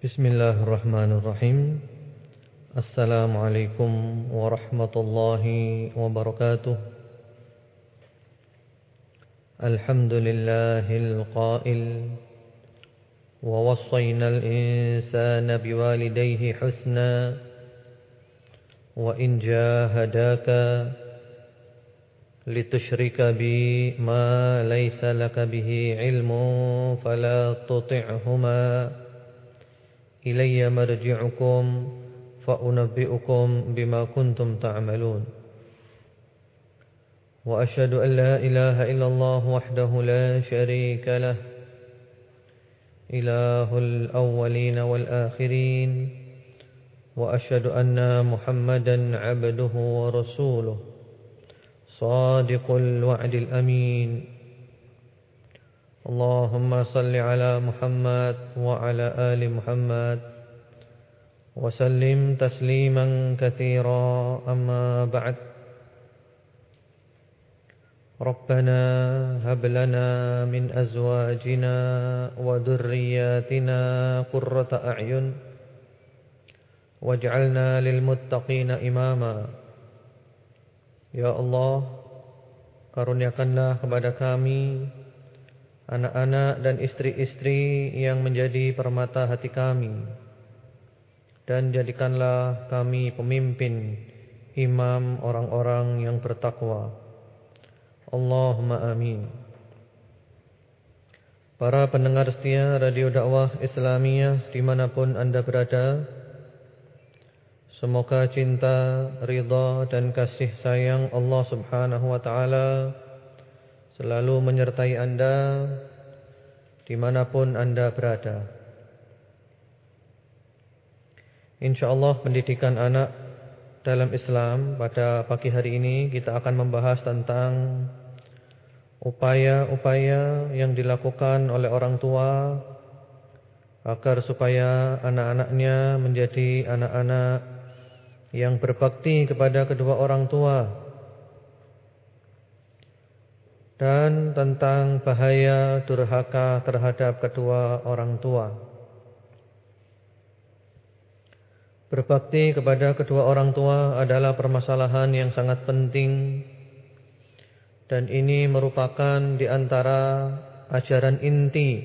Bismillahirrahmanirrahim. Assalamualaikum warahmatullahi wabarakatuh. Alhamdulillahil qail wa wassaynal insana biwalidayhi husna wa in jahadaka litusyrika bi ma laysa laka bihi ilmun fala tuti'huma ilayya marji'ukum fa'unabbi'ukum bima kuntum ta'malun. Wa asyhadu an la ilaha illallah wahdahu la syarika lah, ilahul awwalin wal akhirin. Wa asyhadu anna Muhammadan 'abduhu wa rasuluh, shadiqul wa'dil amin. Allahumma salli ala Muhammad wa ala ali Muhammad wa sallim tasliman katsira, amma ba'd. Rabbana hab lana min azwajina wa dhurriyyatina qurrata a'yun waj'alna lil muttaqina imama. Ya Allah, karuniakanlah kepada kami anak-anak dan istri-istri yang menjadi permata hati kami, dan jadikanlah kami pemimpin, imam orang-orang yang bertakwa. Allahumma amin. Para pendengar setia Radio Dakwah Islamiyah dimanapun Anda berada, semoga cinta, ridha dan kasih sayang Allah subhanahu wa ta'ala selalu menyertai Anda dimanapun Anda berada. InsyaAllah pendidikan anak dalam Islam pada pagi hari ini kita akan membahas tentang upaya-upaya yang dilakukan oleh orang tua agar supaya anak-anaknya menjadi anak-anak yang berbakti kepada kedua orang tua, dan tentang bahaya durhaka terhadap kedua orang tua. Berbakti kepada kedua orang tua adalah permasalahan yang sangat penting, dan ini merupakan di antara ajaran inti,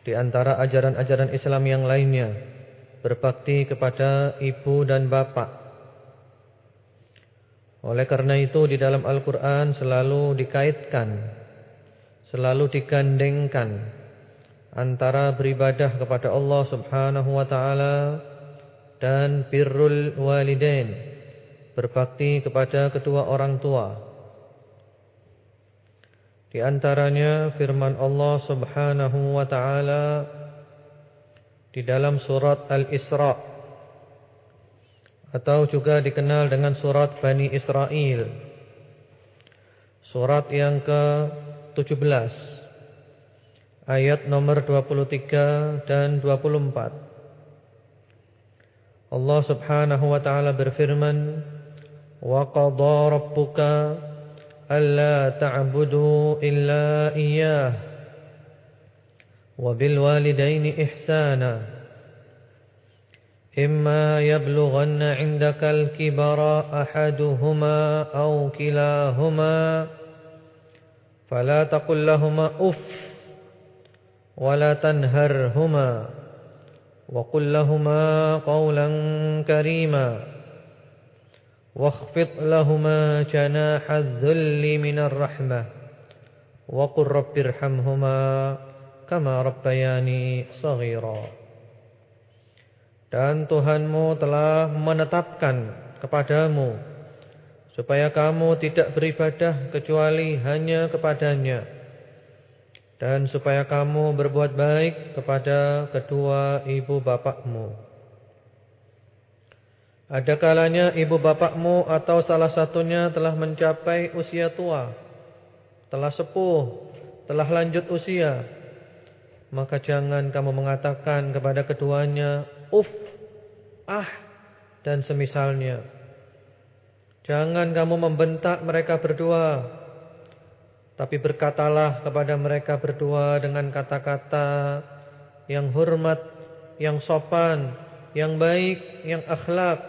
di antara ajaran-ajaran Islam yang lainnya. Berbakti kepada ibu dan bapak. Oleh karena itu di dalam Al-Quran selalu dikaitkan, selalu digandengkan antara beribadah kepada Allah subhanahu wa ta'ala dan birrul walidain, berbakti kepada kedua orang tua. Di antaranya firman Allah subhanahu wa ta'ala di dalam surat Al-Isra, atau juga dikenal dengan surat Bani Israel, surat yang ke-17, ayat nomor 23 dan 24. Allah subhanahu wa ta'ala berfirman, wa qadha rabbuka alla ta'budu illa iyyah wa bil walidaini ihsana imma yablughanna 'indakal kibara ahaduhuma aw kilahuma fala taqul lahumā uff wa la tanharhumā wa qul lahumā qawlan karīmā wakhfid lahumā janāha adh-dhulli minar rahmah wa qur rabbirhamhumā kamā rabbayānī shaghīrā. Dan Tuhanmu telah menetapkan kepadamu supaya kamu tidak beribadah kecuali hanya kepadanya, dan supaya kamu berbuat baik kepada kedua ibu bapakmu. Ada kalanya ibu bapakmu atau salah satunya telah mencapai usia tua, telah sepuh, telah lanjut usia, maka jangan kamu mengatakan kepada keduanya uff, ah, dan semisalnya. Jangan kamu membentak mereka berdua, tapi berkatalah kepada mereka berdua dengan kata-kata yang hormat, yang sopan, yang baik, yang akhlak.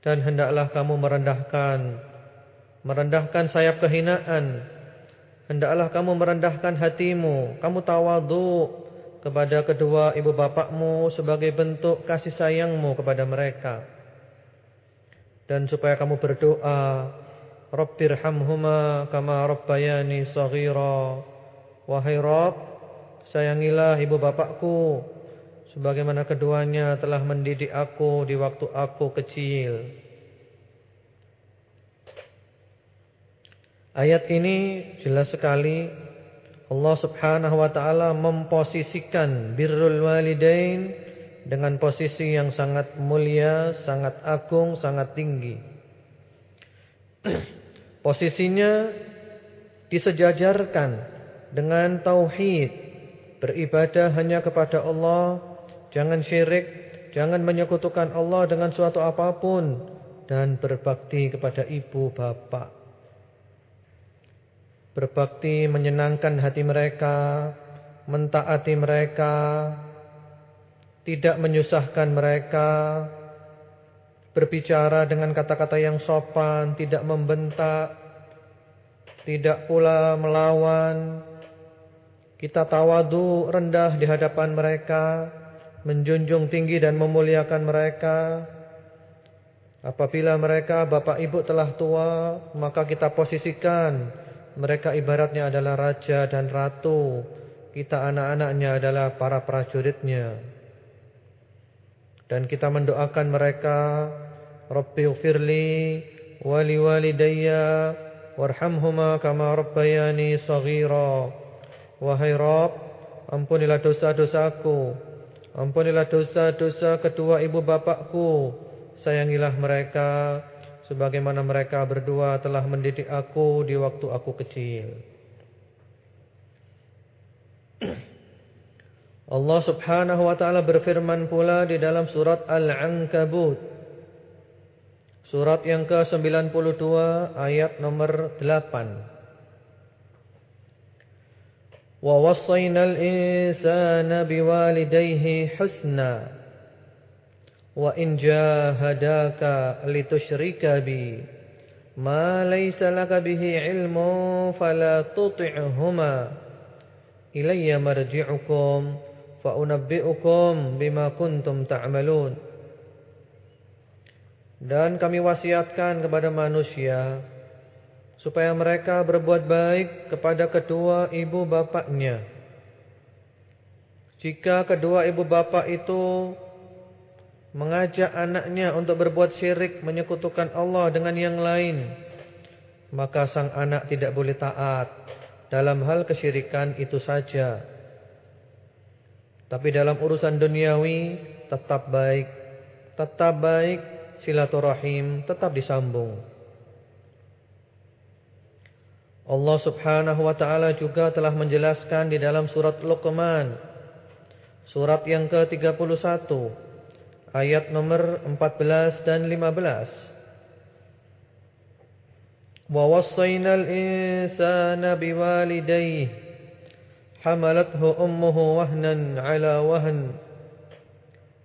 Dan hendaklah kamu merendahkan sayap kehinaan. Hendaklah kamu merendahkan hatimu, kamu tawadhu kepada kedua ibu bapakmu sebagai bentuk kasih sayangmu kepada mereka. Dan supaya kamu berdoa, Rabbirhamhuma kama rabbayani shaghira. Wahai Rabb, sayangilah ibu bapakku sebagaimana keduanya telah mendidik aku di waktu aku kecil. Ayat ini jelas sekali Allah Subhanahu wa taala memposisikan birrul walidain dengan posisi yang sangat mulia, sangat agung, sangat tinggi. Posisinya disejajarkan dengan tauhid, beribadah hanya kepada Allah, jangan syirik, jangan menyekutukan Allah dengan suatu apapun, dan berbakti kepada ibu bapak. Berbakti menyenangkan hati mereka, mentaati mereka, tidak menyusahkan mereka, berbicara dengan kata-kata yang sopan, tidak membentak, tidak pula melawan. Kita tawadhu, rendah di hadapan mereka, menjunjung tinggi dan memuliakan mereka. Apabila mereka bapak ibu telah tua, maka kita posisikan mereka ibaratnya adalah raja dan ratu. Kita anak-anaknya adalah para prajuritnya. Dan kita mendoakan mereka, Rabbighfirli wa liwalidayya warhamhuma kama rabbayani shaghira. Wahai Rabb, ampunilah dosa-dosaku, ampunilah dosa-dosa kedua ibu bapakku. Sayangilah mereka sebagaimana mereka berdua telah mendidik aku di waktu aku kecil. Allah Subhanahu wa taala berfirman pula di dalam surat Al-Ankabut, surat yang ke-92 ayat nomor 8. Wa wassaynal insana biwalidayhi husna wa in jahadaka litusyrika bi ma laysa laka bihi ilmun fala tuti'huma ilayya marji'ukum fa unabbi'ukum bima kuntum ta'malun. Dan kami wasiatkan kepada manusia supaya mereka berbuat baik kepada kedua ibu bapaknya. Jika kedua ibu bapak itu mengajak anaknya untuk berbuat syirik, menyekutukan Allah dengan yang lain, maka sang anak tidak boleh taat dalam hal kesyirikan itu saja. Tapi dalam urusan duniawi tetap baik, silaturahim tetap disambung. Allah Subhanahu wa taala juga telah menjelaskan di dalam surat Luqman, surat yang ke-31 ayat nomor 14 dan 15. Wa wassaynal insana biwalidayhi hamalathu ummuhu wahnan ala wahn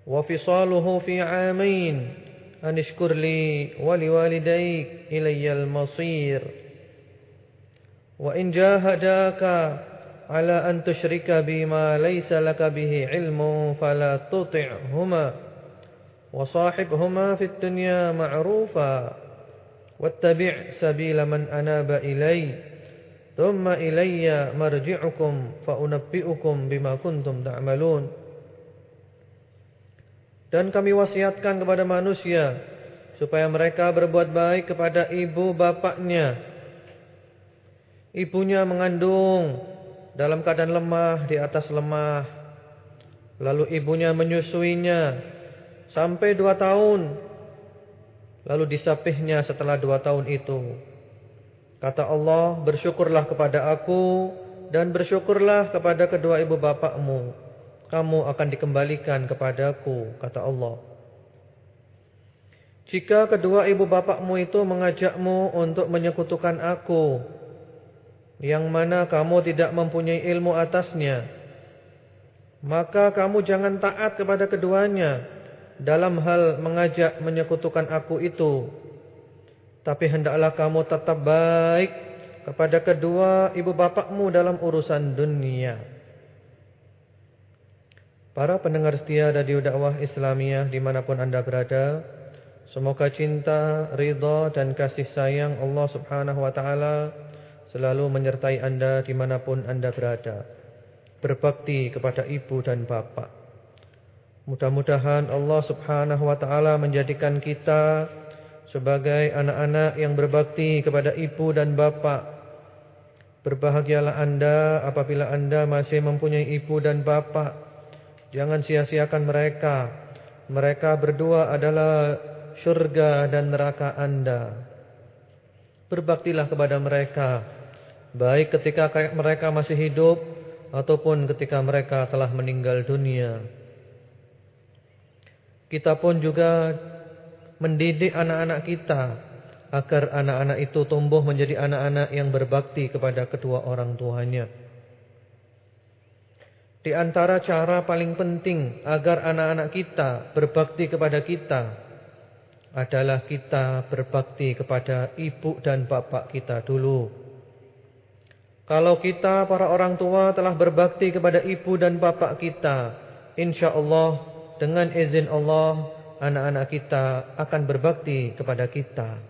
wa fisaluhu fi 'amayn an ishkur li wa liwalidayk ilayyal masir. Wa in jahadaka ala an tusyrika bima laysa laka bihi ilmun fala tuti'huma وصاحبهما في الدنيا معروفا واتبع سبيل من أناب إلي ثم إلي مرجعكم فأنبئكم بما كنتم تعملون. Dan kami wasiatkan kepada manusia supaya mereka berbuat baik kepada ibu bapaknya. Ibunya mengandung dalam keadaan lemah di atas lemah, lalu ibunya menyusuinya sampai 2 tahun, lalu disapihnya setelah 2 tahun itu. Kata Allah, bersyukurlah kepada aku dan bersyukurlah kepada kedua ibu bapakmu, kamu akan dikembalikan kepadaku, kata Allah. Jika kedua ibu bapakmu itu mengajakmu untuk menyekutukan aku, yang mana kamu tidak mempunyai ilmu atasnya, maka kamu jangan taat kepada keduanya dalam hal mengajak menyekutukan aku itu. Tapi hendaklah kamu tetap baik kepada kedua ibu bapakmu dalam urusan dunia. Para pendengar setia Radio Dakwah Islamiyah dimanapun anda berada, semoga cinta, ridha dan kasih sayang Allah Subhanahu wa ta'ala selalu menyertai anda dimanapun anda berada. Berbakti kepada ibu dan bapak. Mudah-mudahan Allah Subhanahu wa ta'ala menjadikan kita sebagai anak-anak yang berbakti kepada ibu dan bapak. Berbahagialah anda apabila anda masih mempunyai ibu dan bapak. Jangan sia-siakan mereka. Mereka berdua adalah syurga dan neraka anda. Berbaktilah kepada mereka, baik ketika mereka masih hidup ataupun ketika mereka telah meninggal dunia. Kita pun juga mendidik anak-anak kita agar anak-anak itu tumbuh menjadi anak-anak yang berbakti kepada kedua orang tuanya. Di antara cara paling penting agar anak-anak kita berbakti kepada kita adalah kita berbakti kepada ibu dan bapak kita dulu. Kalau kita para orang tua telah berbakti kepada ibu dan bapak kita, insyaallah dengan izin Allah, anak-anak kita akan berbakti kepada kita.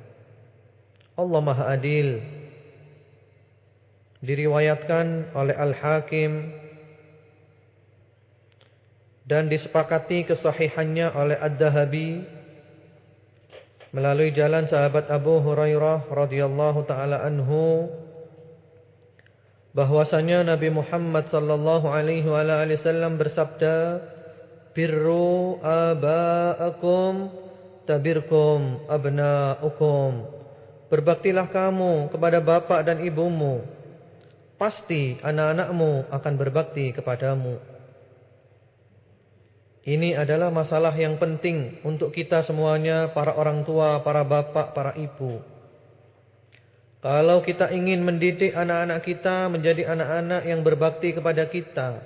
Allah Maha Adil. Diriwayatkan oleh Al-Hakim dan disepakati kesahihannya oleh Ad-Dahabi melalui jalan sahabat Abu Hurairah radhiyallahu taala anhu, bahwasanya Nabi Muhammad sallallahu alaihi wasallam bersabda, "Birru aba'akum tabirkum abna'ukum." Berbaktilah kamu kepada bapak dan ibumu, pasti anak-anakmu akan berbakti kepadamu. Ini adalah masalah yang penting untuk kita semuanya, para orang tua, para bapak, para ibu. Kalau kita ingin mendidik anak-anak kita menjadi anak-anak yang berbakti kepada kita,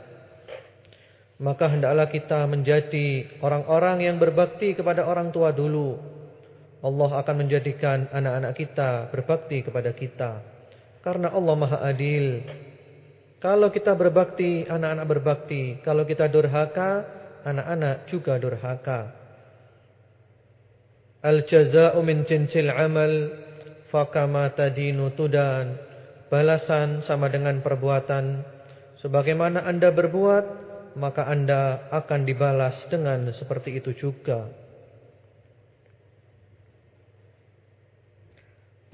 maka hendaklah kita menjadi orang-orang yang berbakti kepada orang tua dulu. Allah akan menjadikan anak-anak kita berbakti kepada kita. Karena Allah Maha Adil. Kalau kita berbakti, anak-anak berbakti. Kalau kita durhaka, anak-anak juga durhaka. Al-jaza'u min jinsil amal fakama tadinu tudan. Balasan sama dengan perbuatan. Sebagaimana anda berbuat, maka anda akan dibalas dengan seperti itu juga.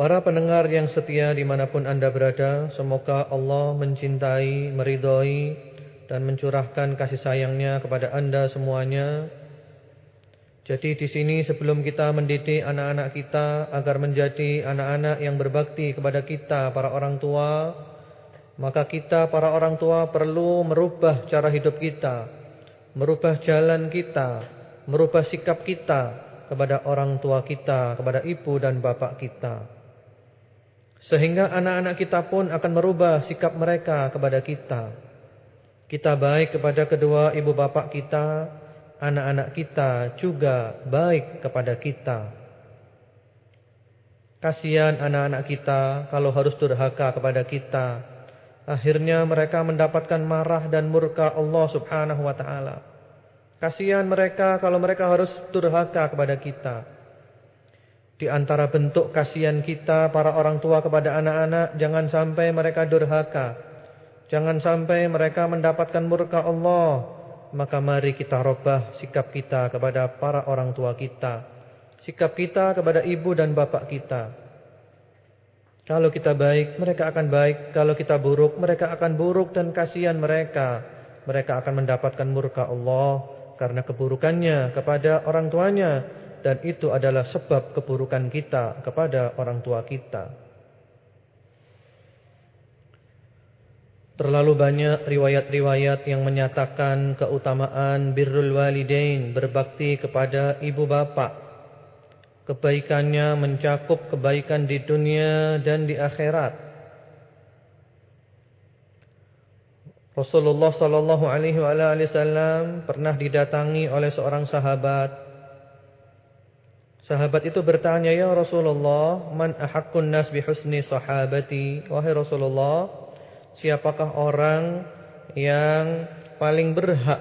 Para pendengar yang setia dimanapun anda berada, semoga Allah mencintai, meridhai dan mencurahkan kasih sayangnya kepada anda semuanya. Jadi di sini sebelum kita mendidik anak-anak kita agar menjadi anak-anak yang berbakti kepada kita para orang tua, maka kita para orang tua perlu merubah cara hidup kita, merubah jalan kita, merubah sikap kita kepada orang tua kita, kepada ibu dan bapak kita. Sehingga anak-anak kita pun akan merubah sikap mereka kepada kita. Kita baik kepada kedua ibu bapak kita, anak-anak kita juga baik kepada kita. Kasihan anak-anak kita kalau harus durhaka kepada kita. Akhirnya mereka mendapatkan marah dan murka Allah Subhanahu wa ta'ala. Kasihan mereka kalau mereka harus durhaka kepada kita. Di antara bentuk kasihan kita para orang tua kepada anak-anak, jangan sampai mereka durhaka. Jangan sampai mereka mendapatkan murka Allah. Maka mari kita robah sikap kita kepada para orang tua kita. Sikap kita kepada ibu dan bapak kita. Kalau kita baik, mereka akan baik. Kalau kita buruk, mereka akan buruk. Dan kasihan mereka. Mereka akan mendapatkan murka Allah karena keburukannya kepada orang tuanya. Dan itu adalah sebab keburukan kita kepada orang tua kita. Terlalu banyak riwayat-riwayat yang menyatakan keutamaan birrul walidain, berbakti kepada ibu bapak. Kebaikannya mencakup kebaikan di dunia dan di akhirat. Rasulullah sallallahu alaihi wasallam pernah didatangi oleh seorang sahabat. Sahabat itu bertanya, "Ya Rasulullah, man ahaqqun nas bi husni sahabati?" Wahai Rasulullah, siapakah orang yang paling berhak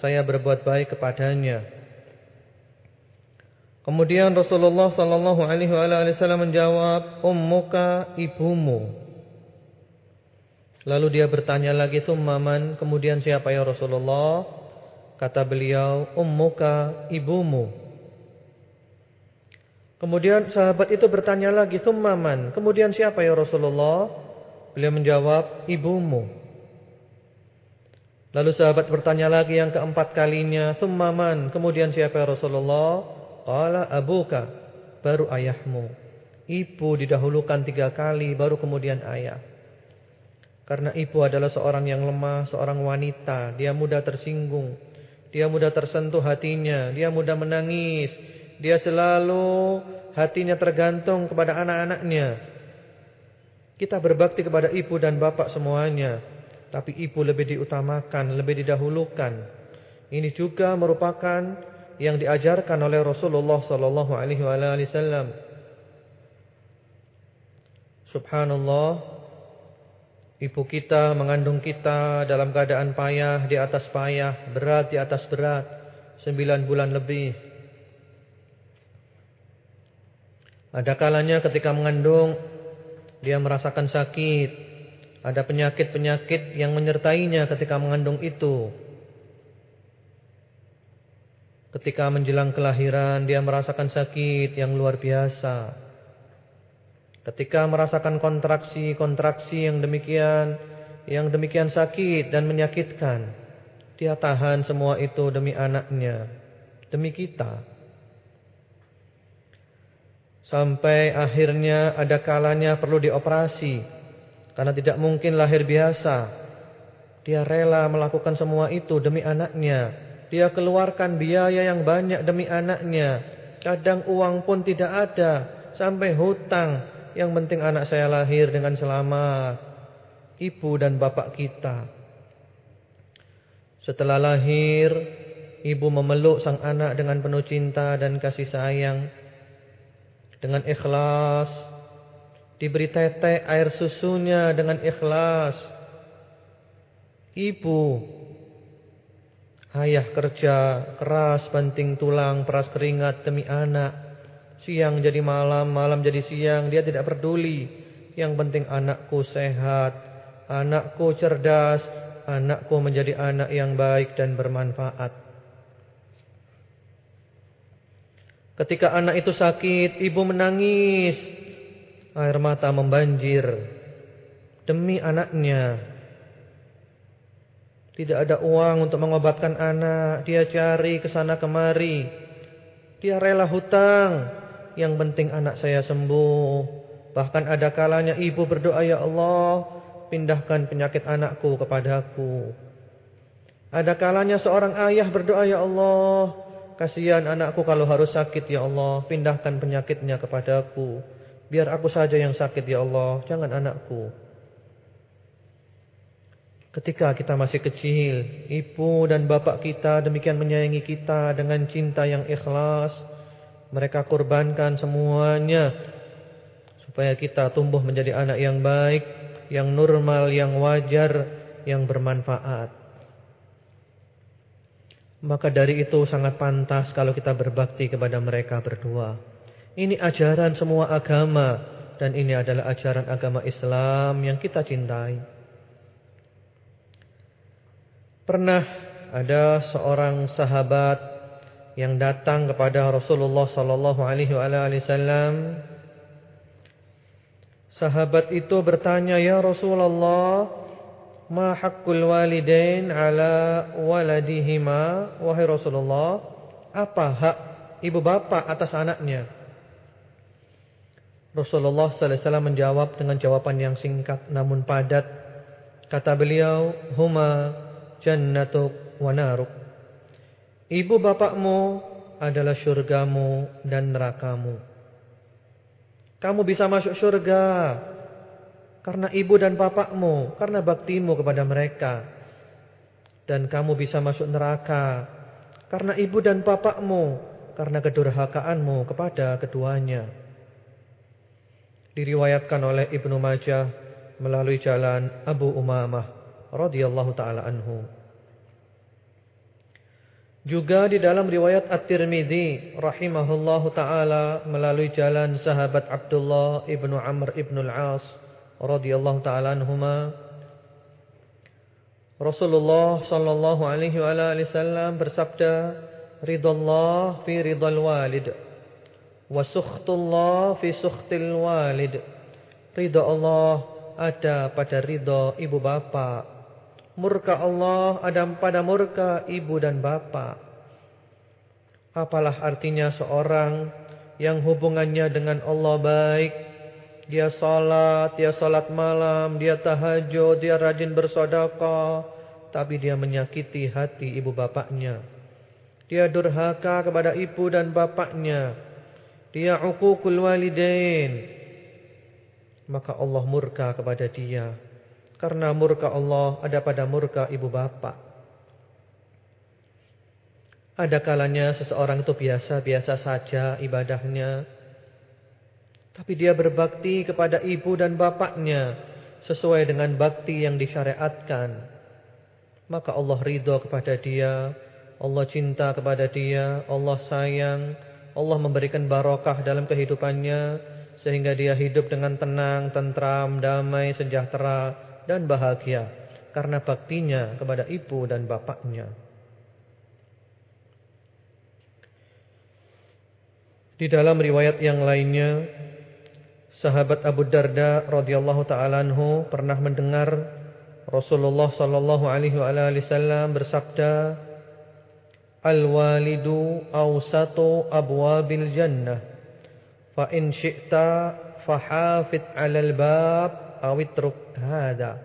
saya berbuat baik kepadanya? Kemudian Rasulullah sallallahu alaihi wasallam menjawab, "Ummuka, ibumu." Lalu dia bertanya lagi, "Tsumma man?" Kemudian siapa ya Rasulullah? Kata beliau, "Ummuka, ibumu." Kemudian sahabat itu bertanya lagi, "Tsumma man?" Kemudian siapa ya Rasulullah? Beliau menjawab, "Ibumu." Lalu sahabat bertanya lagi yang keempat kalinya, "Tsumma man?" Kemudian siapa ya Rasulullah? Qala abuka, baru ayahmu. Ibu didahulukan 3 kali, baru kemudian ayah. Karena ibu adalah seorang yang lemah, seorang wanita. Dia mudah tersinggung, dia mudah tersentuh hatinya, dia mudah menangis. Dia selalu hatinya tergantung kepada anak-anaknya. Kita berbakti kepada ibu dan bapak semuanya, tapi ibu lebih diutamakan, lebih didahulukan. Ini juga merupakan yang diajarkan oleh Rasulullah sallallahu alaihi wasallam. Subhanallah, ibu kita mengandung kita dalam keadaan payah di atas payah, berat di atas berat, 9 bulan lebih. Ada kalanya ketika mengandung dia merasakan sakit. Ada penyakit-penyakit yang menyertainya ketika mengandung itu. Ketika menjelang kelahiran dia merasakan sakit yang luar biasa. Ketika merasakan kontraksi yang demikian sakit dan menyakitkan, dia tahan semua itu demi anaknya, demi kita. Sampai akhirnya ada kalanya perlu dioperasi, karena tidak mungkin lahir biasa. Dia rela melakukan semua itu demi anaknya. Dia keluarkan biaya yang banyak demi anaknya. Kadang uang pun tidak ada, sampai hutang. Yang penting anak saya lahir dengan selamat. Ibu dan bapak kita. Setelah lahir, ibu memeluk sang anak dengan penuh cinta dan kasih sayang. Dengan ikhlas. Diberi tetek air susunya dengan ikhlas. Ibu, ayah kerja keras, banting tulang, peras keringat demi anak. Siang jadi malam, malam jadi siang, dia tidak peduli. Yang penting anakku sehat, anakku cerdas, anakku menjadi anak yang baik dan bermanfaat. Ketika anak itu sakit, ibu menangis. Air mata membanjir demi anaknya. Tidak ada uang untuk mengobatkan anak, dia cari ke sana kemari. Dia rela hutang, yang penting anak saya sembuh. Bahkan ada kalanya ibu berdoa, "Ya Allah, pindahkan penyakit anakku kepadaku." Ada kalanya seorang ayah berdoa, "Ya Allah, kasihan anakku kalau harus sakit, ya Allah, pindahkan penyakitnya kepadaku. Biar aku saja yang sakit, ya Allah, jangan anakku." Ketika kita masih kecil, ibu dan bapak kita demikian menyayangi kita dengan cinta yang ikhlas. Mereka korbankan semuanya supaya kita tumbuh menjadi anak yang baik, yang normal, yang wajar, yang bermanfaat. Maka dari itu sangat pantas kalau kita berbakti kepada mereka berdua. Ini ajaran semua agama, dan ini adalah ajaran agama Islam yang kita cintai. Pernah ada seorang sahabat yang datang kepada Rasulullah sallallahu alaihi wasallam. Sahabat itu bertanya, "Ya Rasulullah, ma haqqul walidain ala waladihima?" Wahai Rasulullah, apa hak ibu bapak atas anaknya? Rasulullah sallallahu alaihi wasallam menjawab dengan jawaban yang singkat namun padat. Kata beliau, "Huma jannatuk wa naruk." Ibu bapakmu adalah syurgamu dan nerakamu. Kamu bisa masuk syurga karena ibu dan bapakmu, karena baktimu kepada mereka. Dan kamu bisa masuk neraka karena ibu dan bapakmu, karena kedurhakaanmu kepada keduanya. Diriwayatkan oleh Ibnu Majah melalui jalan Abu Umamah radhiyallahu taala anhu. Juga di dalam riwayat At-Tirmidzi rahimahullahu taala melalui jalan sahabat Abdullah ibnu Amr ibnu al-As radhiyallahu taala anhuma, Rasulullah sallallahu alaihi wasallam bersabda, "Ridallah fi ridal walid, wa sukhtullah fi sukhtil walid." Ridha Allah ada pada ridha ibu bapa, murka Allah ada pada murka ibu dan bapa. Apalah artinya seorang yang hubungannya dengan Allah baik, dia salat malam, dia tahajud, dia rajin bersedekah, tapi dia menyakiti hati ibu bapaknya. Dia durhaka kepada ibu dan bapaknya. Dia uququl walidain. Maka Allah murka kepada dia. Karena murka Allah ada pada murka ibu bapa. Ada kalanya seseorang itu biasa-biasa saja ibadahnya, tapi dia berbakti kepada ibu dan bapaknya sesuai dengan bakti yang disyariatkan. Maka Allah ridho kepada dia, Allah cinta kepada dia, Allah sayang, Allah memberikan barokah dalam kehidupannya, sehingga dia hidup dengan tenang, tentram, damai, sejahtera, dan bahagia karena baktinya kepada ibu dan bapaknya. Di dalam riwayat yang lainnya, sahabat Abu Darda radhiyallahu taala anhu pernah mendengar Rasulullah sallallahu alaihi wasallam bersabda, "Al-walidu awsatu abwabil jannah, fa in syi'ta fahafid 'alal bab aw itruk hada."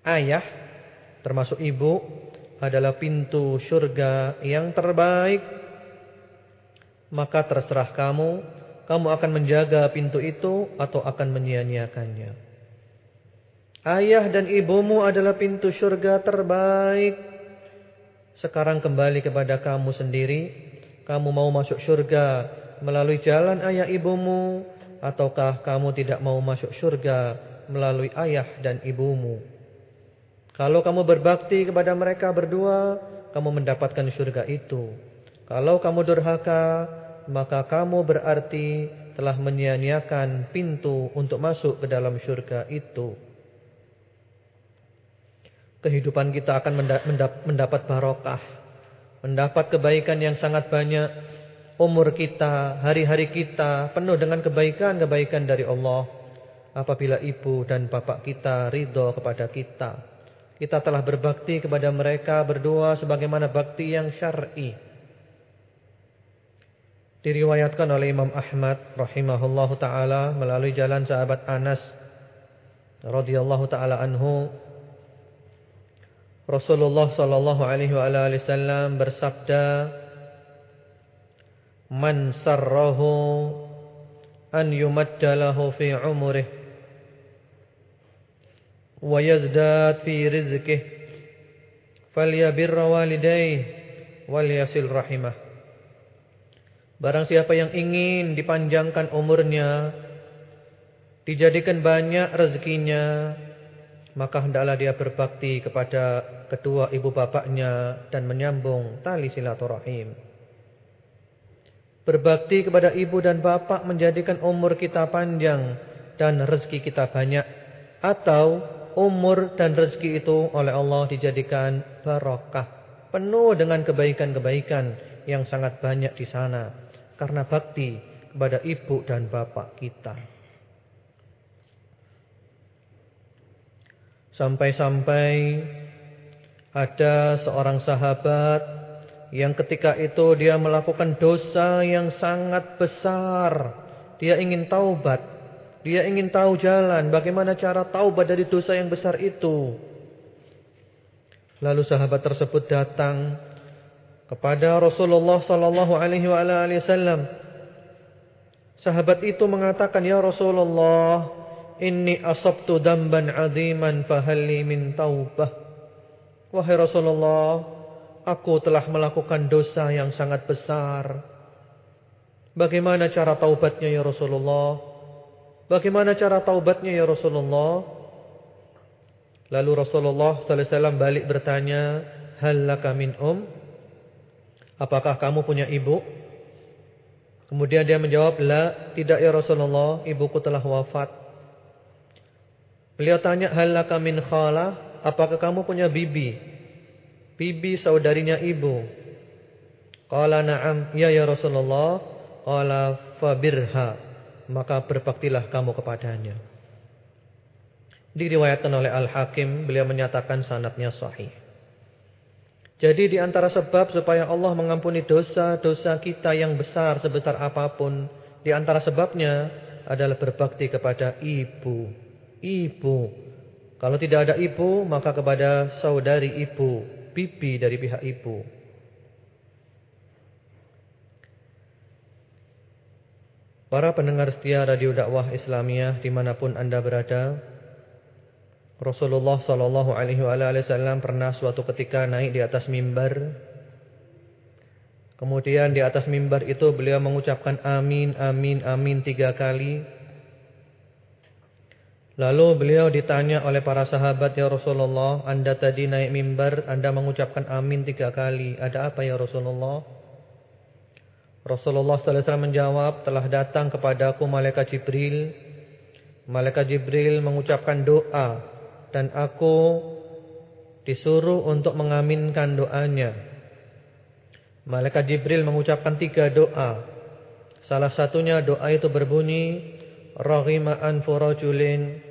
Ayah termasuk ibu adalah pintu surga yang terbaik. Maka terserah kamu akan menjaga pintu itu atau akan menyia-nyiakannya. Ayah dan ibumu adalah pintu surga terbaik. Sekarang kembali kepada kamu sendiri. Kamu mau masuk surga melalui jalan ayah ibumu, ataukah kamu tidak mau masuk surga melalui ayah dan ibumu? Kalau kamu berbakti kepada mereka berdua, kamu mendapatkan surga itu. Kalau kamu durhaka, maka kamu berarti telah menyia-nyiakan pintu untuk masuk ke dalam surga itu. Kehidupan kita akan mendapat barokah, mendapat kebaikan yang sangat banyak. Umur kita, hari-hari kita penuh dengan kebaikan-kebaikan dari Allah. Apabila ibu dan bapak kita ridho kepada kita, kita telah berbakti kepada mereka berdua sebagaimana bakti yang syar'i. Diriwayatkan oleh Imam Ahmad rahimahullahu taala melalui jalan sahabat Anas radhiyallahu taala anhu, Rasulullah sallallahu alaihi wasallam bersabda, "Man sarrahu an yumadda lahu fi umrihi wa yazdad fi rizqihi falyabirra walidayhi wal yasil rahimah." Barang siapa yang ingin dipanjangkan umurnya, dijadikan banyak rezekinya, maka hendaklah dia berbakti kepada kedua ibu bapaknya dan menyambung tali silaturahim. Berbakti kepada ibu dan bapak menjadikan umur kita panjang dan rezeki kita banyak, atau umur dan rezeki itu oleh Allah dijadikan barokah, penuh dengan kebaikan-kebaikan yang sangat banyak di sana karena bakti kepada ibu dan bapak kita. Sampai-sampai ada seorang sahabat yang ketika itu dia melakukan dosa yang sangat besar. Dia ingin taubat, dia ingin tahu jalan bagaimana cara taubat dari dosa yang besar itu. Lalu sahabat tersebut datang kepada Rasulullah sallallahu alaihi wasallam. Sahabat itu mengatakan, "Ya Rasulullah, inni asabtu damban 'aziman fahalli min taubah." "Wahai Rasulullah, aku telah melakukan dosa yang sangat besar. Bagaimana cara taubatnya ya Rasulullah? Bagaimana cara taubatnya ya Rasulullah?" Lalu Rasulullah sallallahu alaihi wasallam balik bertanya, "Hal laka min Apakah kamu punya ibu?" Kemudian dia menjawab, "La, tidak ya Rasulullah, ibuku telah wafat." Beliau tanya, "Hal laka min khalah? Apakah kamu punya bibi? Bibi saudarinya ibu?" Qala na'am, ya Rasulullah. Qala fabirha, maka berbaktilah kamu kepadanya. Diriwayatkan oleh Al-Hakim, beliau menyatakan sanadnya sahih. Jadi di antara sebab supaya Allah mengampuni dosa-dosa kita yang besar sebesar apapun, di antara sebabnya adalah berbakti kepada ibu. Ibu. Kalau tidak ada ibu, maka kepada saudari ibu, bibi dari pihak ibu. Para pendengar setia Radio Dakwah Islamiyah dimanapun Anda berada, Rasulullah sallallahu alaihi wasallam pernah suatu ketika naik di atas mimbar. Kemudian di atas mimbar itu beliau mengucapkan amin, amin, amin 3 kali. Lalu beliau ditanya oleh para sahabat, "Ya Rasulullah, Anda tadi naik mimbar, Anda mengucapkan amin 3 kali. Ada apa ya Rasulullah?" Rasulullah sallallahu alaihi wasallam menjawab, "Telah datang kepadaku malaikat Jibril. Malaikat Jibril mengucapkan doa dan aku disuruh untuk mengaminkan doanya." Malaikat Jibril mengucapkan 3 doa. Salah satunya doa itu berbunyi, "Raghima anfu rajulin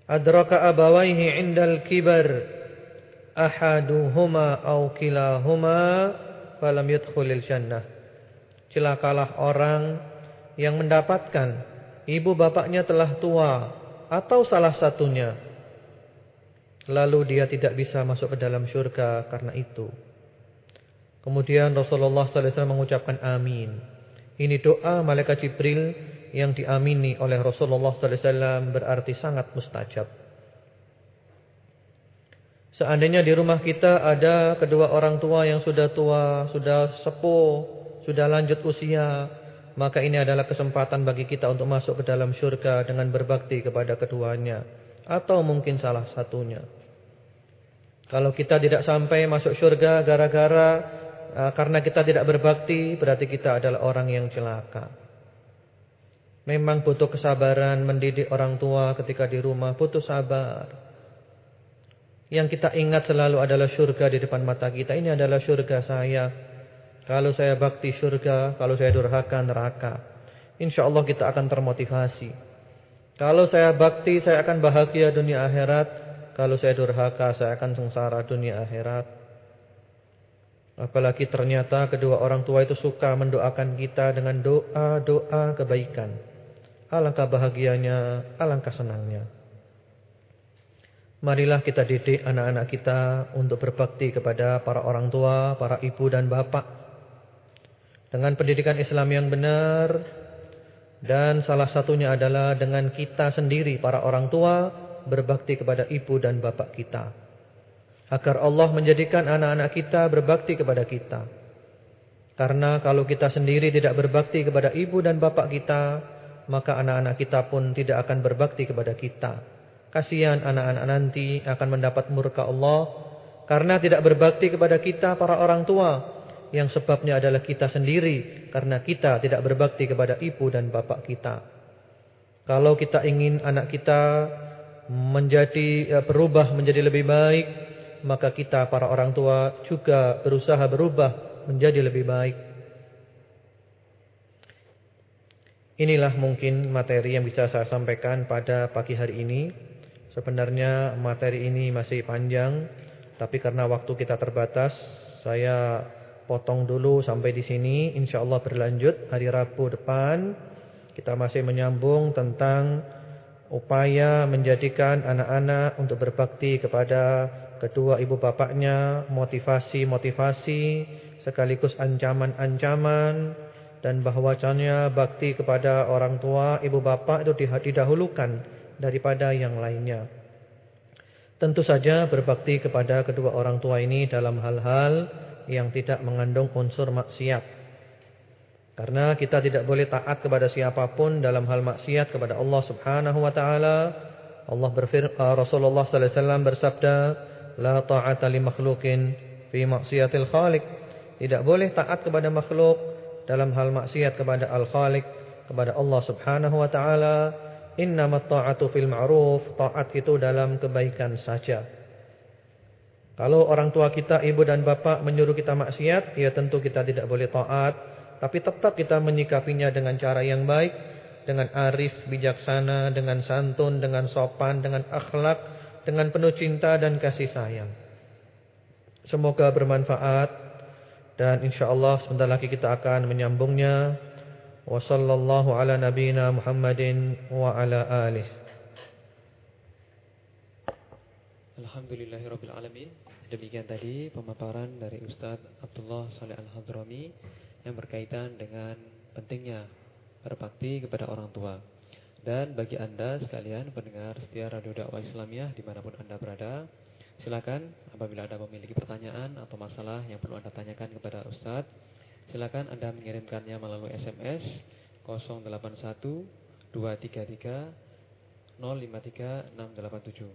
adraka abawaihi indal kibar ahaduhuma aw kilahuma falam yadkhulil jannah." Celakalah orang yang mendapatkan ibu bapaknya telah tua atau salah satunya, lalu dia tidak bisa masuk ke dalam syurga karena itu. Kemudian Rasulullah sallallahu alaihi wasallam mengucapkan amin. Ini doa malaikat Jibril yang diamini oleh Rasulullah sallallahu alaihi wasallam, berarti sangat mustajab. Seandainya di rumah kita ada kedua orang tua yang sudah tua, sudah sepuh, sudah lanjut usia, maka ini adalah kesempatan bagi kita untuk masuk ke dalam syurga dengan berbakti kepada keduanya, atau mungkin salah satunya. Kalau kita tidak sampai masuk syurga karena kita tidak berbakti, berarti kita adalah orang yang celaka. Memang butuh kesabaran mendidik orang tua ketika di rumah, butuh sabar. Yang kita ingat selalu adalah syurga di depan mata kita. Ini adalah syurga saya. Kalau saya bakti syurga, kalau saya durhaka neraka. InsyaAllah kita akan termotivasi. Kalau saya bakti, saya akan bahagia dunia akhirat. Kalau saya durhaka, saya akan sengsara dunia akhirat. Apalagi ternyata kedua orang tua itu suka mendoakan kita dengan doa-doa kebaikan. Alangkah bahagianya, alangkah senangnya. Marilah kita didik anak-anak kita untuk berbakti kepada para orang tua, para ibu dan bapak, dengan pendidikan Islam yang benar. Dan salah satunya adalah dengan kita sendiri, para orang tua, berbakti kepada ibu dan bapak kita, agar Allah menjadikan anak-anak kita berbakti kepada kita. Karena kalau kita sendiri tidak berbakti kepada ibu dan bapak kita, maka anak-anak kita pun tidak akan berbakti kepada kita. Kasihan anak-anak nanti akan mendapat murka Allah karena tidak berbakti kepada kita para orang tua, yang sebabnya adalah kita sendiri, karena kita tidak berbakti kepada ibu dan bapak kita. Kalau kita ingin anak kita berubah menjadi lebih baik, maka kita para orang tua juga berusaha berubah menjadi lebih baik. Inilah mungkin materi yang bisa saya sampaikan pada pagi hari ini. Sebenarnya materi ini masih panjang, tapi karena waktu kita terbatas, saya potong dulu sampai di sini. InsyaAllah berlanjut hari Rabu depan. Kita masih menyambung tentang upaya menjadikan anak-anak untuk berbakti kepada kedua ibu bapaknya, motivasi-motivasi sekaligus ancaman-ancaman, dan bahwasanya bakti kepada orang tua, ibu bapak itu didahulukan daripada yang lainnya. Tentu saja berbakti kepada kedua orang tua ini dalam hal-hal yang tidak mengandung unsur maksiat. Karena kita tidak boleh taat kepada siapapun dalam hal maksiat kepada Allah Subhanahu wa taala. Rasulullah sallallahu alaihi wasallam bersabda, "La ta'ata li makhluqin fi maksiatil khaliq." Tidak boleh taat kepada makhluk dalam hal maksiat kepada Al-Khaliq, kepada Allah Subhanahu wa taala. Innamat ta'atu fil ma'ruf, taat itu dalam kebaikan saja. Kalau orang tua kita, ibu dan bapak menyuruh kita maksiat, ya tentu kita tidak boleh taat, tapi tetap kita menyikapinya dengan cara yang baik, dengan arif, bijaksana, dengan santun, dengan sopan, dengan akhlak, dengan penuh cinta dan kasih sayang. Semoga bermanfaat dan insyaallah sebentar lagi kita akan menyambungnya. Wa sallallahu ala nabiyyina Muhammadin wa ala alihi. Alhamdulillahirabbil alamin. Demikian tadi pemaparan dari Ustadz Abdullah Shaleh Al-Hadrami yang berkaitan dengan pentingnya berbakti kepada orang tua. Dan bagi Anda sekalian pendengar setia Radio Dakwah Islamiyah dimanapun Anda berada, silakan apabila Anda memiliki pertanyaan atau masalah yang perlu Anda tanyakan kepada Ustadz, silakan Anda mengirimkannya melalui SMS 081 233 053 687.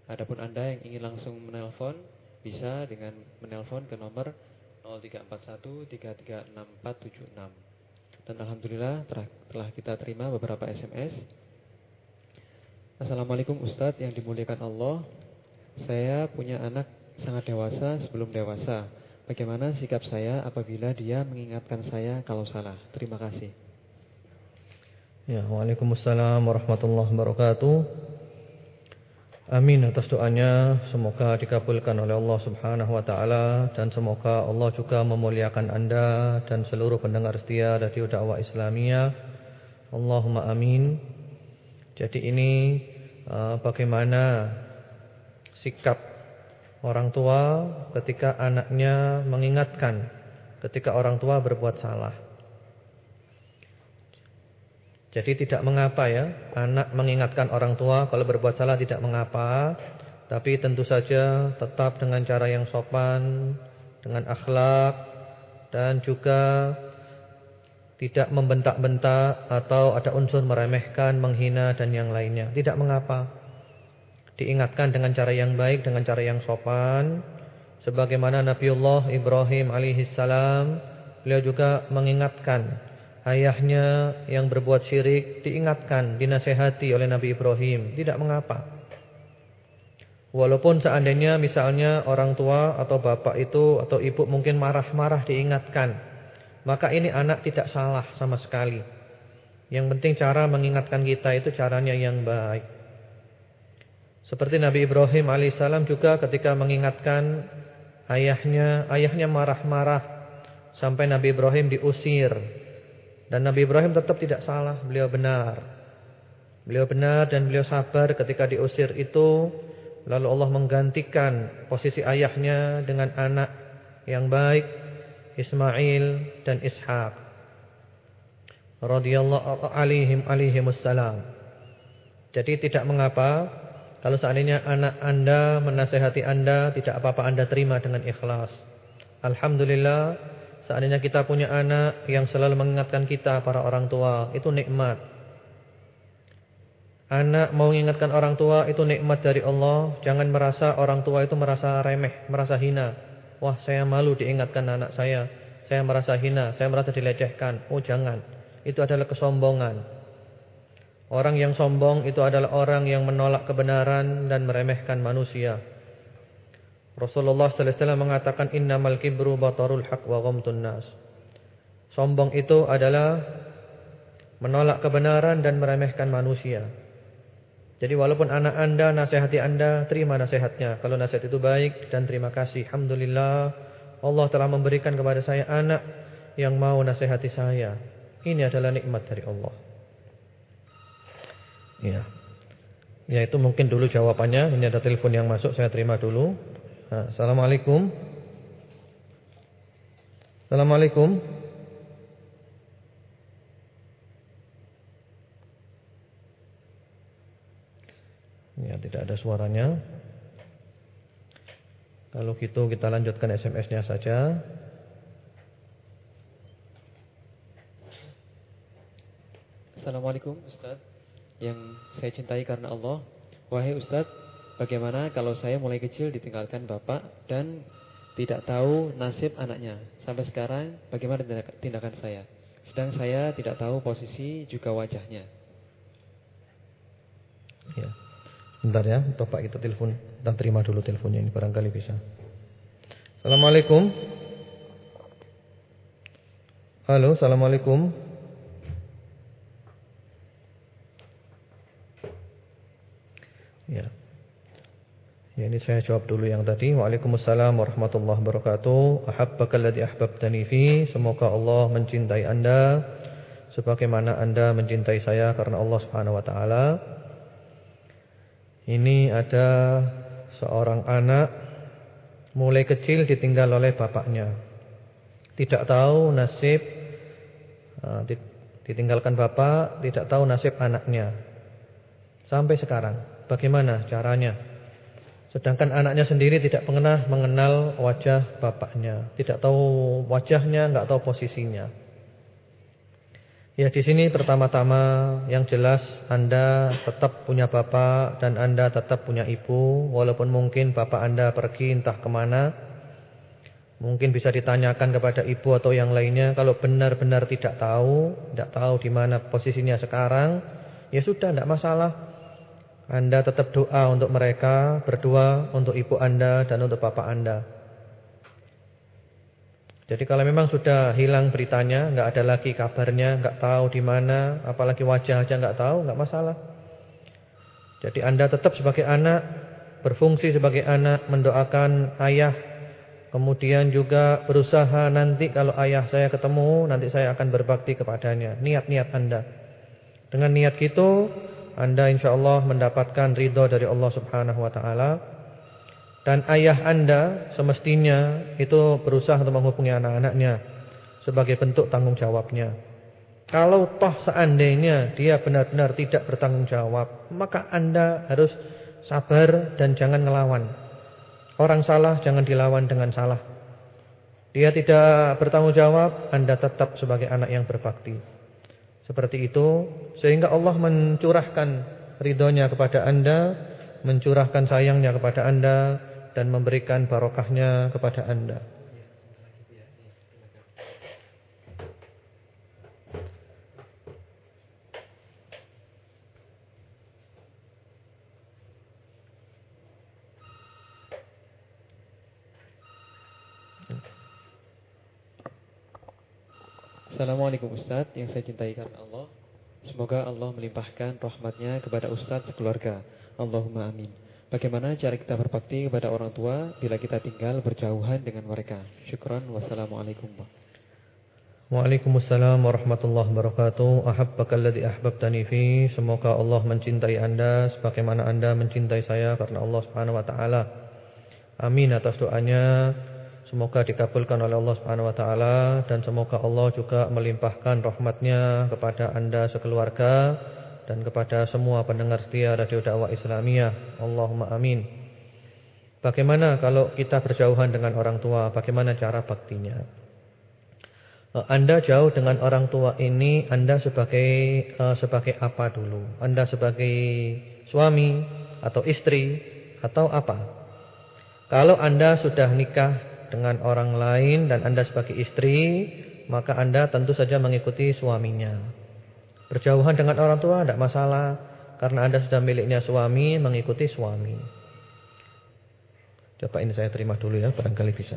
Adapun Anda yang ingin langsung menelpon, bisa dengan menelpon ke nomor 0341 336 476. Dan alhamdulillah telah kita terima beberapa SMS. Assalamualaikum Ustadz yang dimuliakan Allah. Saya punya anak sangat dewasa sebelum dewasa. Bagaimana sikap saya apabila dia mengingatkan saya kalau salah? Terima kasih. Ya, waalaikumsalam warahmatullahi wabarakatuh. Amin atas doanya, semoga dikabulkan oleh Allah Subhanahu wa taala dan semoga Allah juga memuliakan Anda dan seluruh pendengar setia Radio Dakwah Islamiyah. Allahumma amin. Jadi ini bagaimana sikap orang tua ketika anaknya mengingatkan ketika orang tua berbuat salah. Jadi tidak mengapa ya, anak mengingatkan orang tua kalau berbuat salah tidak mengapa. Tapi tentu saja tetap dengan cara yang sopan, dengan akhlak, dan juga tidak membentak-bentak atau ada unsur meremehkan, menghina dan yang lainnya. Tidak mengapa. Diingatkan dengan cara yang baik, dengan cara yang sopan. Sebagaimana Nabiullah Ibrahim alaihissalam, beliau juga mengingatkan ayahnya yang berbuat syirik, diingatkan, dinasehati oleh Nabi Ibrahim. Tidak mengapa. Walaupun seandainya misalnya orang tua atau bapak itu atau ibu mungkin marah-marah diingatkan, maka ini anak tidak salah sama sekali. Yang penting cara mengingatkan kita itu caranya yang baik. Seperti Nabi Ibrahim alaihissalam juga ketika mengingatkan ayahnya marah-marah sampai Nabi Ibrahim diusir. Dan Nabi Ibrahim tetap tidak salah, beliau benar. Beliau benar dan beliau sabar ketika diusir itu. Lalu Allah menggantikan posisi ayahnya dengan anak yang baik, Ismail dan Ishak radhiyallahu alaihimussalam. Jadi tidak mengapa kalau seandainya anak Anda menasehati Anda, tidak apa-apa, Anda terima dengan ikhlas. Alhamdulillah, seandainya kita punya anak yang selalu mengingatkan kita, para orang tua, itu nikmat. Anak mau mengingatkan orang tua, itu nikmat dari Allah. Jangan merasa orang tua itu merasa remeh, merasa hina. Wah, saya malu diingatkan anak saya merasa hina, saya merasa dilecehkan. Oh jangan, itu adalah kesombongan. Orang yang sombong itu adalah orang yang menolak kebenaran dan meremehkan manusia. Rasulullah sallallahu alaihi wasallam mengatakan innamal kibru batarul haq wa ghamtun nas. Sombong itu adalah menolak kebenaran dan meremehkan manusia. Jadi walaupun anak Anda nasihati Anda, terima nasihatnya. Kalau nasihat itu baik dan terima kasih. Alhamdulillah, Allah telah memberikan kepada saya anak yang mau nasihati saya. Ini adalah nikmat dari Allah. Ya. Ya itu mungkin dulu jawabannya. Ini ada telepon yang masuk, saya terima dulu. Nah, Assalamualaikum. Assalamualaikum. Ya tidak ada suaranya. Kalau gitu kita lanjutkan SMS-nya saja. Assalamualaikum Ustaz yang saya cintai karena Allah. Wahai Ustaz, bagaimana kalau saya mulai kecil ditinggalkan bapak dan tidak tahu nasib anaknya? Sampai sekarang bagaimana tindakan saya? Sedang saya tidak tahu posisi juga wajahnya. Ya. Bentar ya, Pak kita telepon. Dan terima dulu teleponnya ini, barangkali bisa. Assalamualaikum. Halo, assalamualaikum. Ya. Ya, ini saya jawab dulu yang tadi. Waalaikumsalam warahmatullahi wabarakatuh. Ahabbakal ladzi ahbabtani fi. Semoga Allah mencintai Anda sebagaimana Anda mencintai saya karena Allah Subhanahu wa taala. Ini ada seorang anak mulai kecil ditinggal oleh bapaknya. Tidak tahu nasib, ditinggalkan bapak, tidak tahu nasib anaknya. Sampai sekarang, bagaimana caranya? Sedangkan anaknya sendiri tidak pernah mengenal wajah bapaknya, tidak tahu wajahnya, enggak tahu posisinya. Ya, di sini pertama-tama yang jelas Anda tetap punya bapak dan Anda tetap punya ibu, walaupun mungkin bapak Anda pergi entah kemana. Mungkin bisa ditanyakan kepada ibu atau yang lainnya. Kalau benar-benar tidak tahu di mana posisinya sekarang, ya sudah, tidak masalah. Anda tetap doa untuk mereka, berdoa untuk ibu Anda dan untuk bapak Anda. Jadi kalau memang sudah hilang beritanya, enggak ada lagi kabarnya, enggak tahu di mana, apalagi wajah aja enggak tahu, enggak masalah. Jadi Anda tetap sebagai anak, berfungsi sebagai anak, mendoakan ayah, kemudian juga berusaha nanti kalau ayah saya ketemu, nanti saya akan berbakti kepadanya. Niat-niat Anda. Dengan niat gitu, Anda insyaallah mendapatkan ridha dari Allah Subhanahu wa taala. Dan ayah Anda semestinya itu berusaha untuk menghubungi anak-anaknya sebagai bentuk tanggung jawabnya. Kalau toh seandainya dia benar-benar tidak bertanggung jawab, maka Anda harus sabar dan jangan ngelawan. Orang salah jangan dilawan dengan salah. Dia tidak bertanggung jawab, Anda tetap sebagai anak yang berbakti. Seperti itu, sehingga Allah mencurahkan ridhonya kepada Anda, mencurahkan sayangnya kepada Anda, dan memberikan barokahnya kepada Anda. Assalamualaikum Ustaz yang saya cintai karena Allah. Semoga Allah melimpahkan rahmatnya kepada Ustaz sekeluarga. Allahumma amin. Bagaimana cara kita berbakti kepada orang tua bila kita tinggal berjauhan dengan mereka? Syukran. Wassalamualaikum. Waalaikumsalam warahmatullahi wabarakatuh. Ahabbakal ladzi ahbabtani fi. Semoga Allah mencintai Anda sebagaimana Anda mencintai saya karena Allah Subhanahu wa taala. Amin atas doanya. Semoga dikabulkan oleh Allah Subhanahu wa taala dan semoga Allah juga melimpahkan rahmatnya kepada Anda sekeluarga dan kepada semua pendengar setia Radio Dakwah Islamiyah. Allahumma amin. Bagaimana kalau kita berjauhan dengan orang tua? Bagaimana cara baktinya? Anda jauh dengan orang tua ini, Anda sebagai apa dulu? Anda sebagai suami atau istri atau apa? Kalau Anda sudah nikah dengan orang lain dan Anda sebagai istri, maka Anda tentu saja mengikuti suaminya. Berjauhan dengan orang tua tidak masalah, karena Anda sudah miliknya suami, mengikuti suami. Coba ini saya terima dulu ya, barangkali bisa.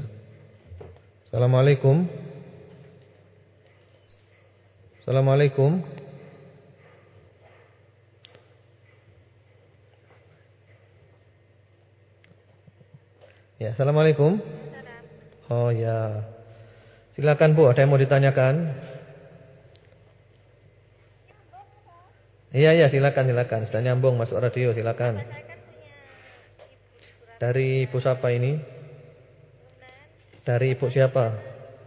Assalamualaikum. Assalamualaikum. Ya, assalamualaikum. Oh ya, silakan Bu, ada yang mau ditanyakan? Iya, silakan. Sudah nyambung masuk radio, silakan. Dari ibu siapa ini? Dari ibu siapa?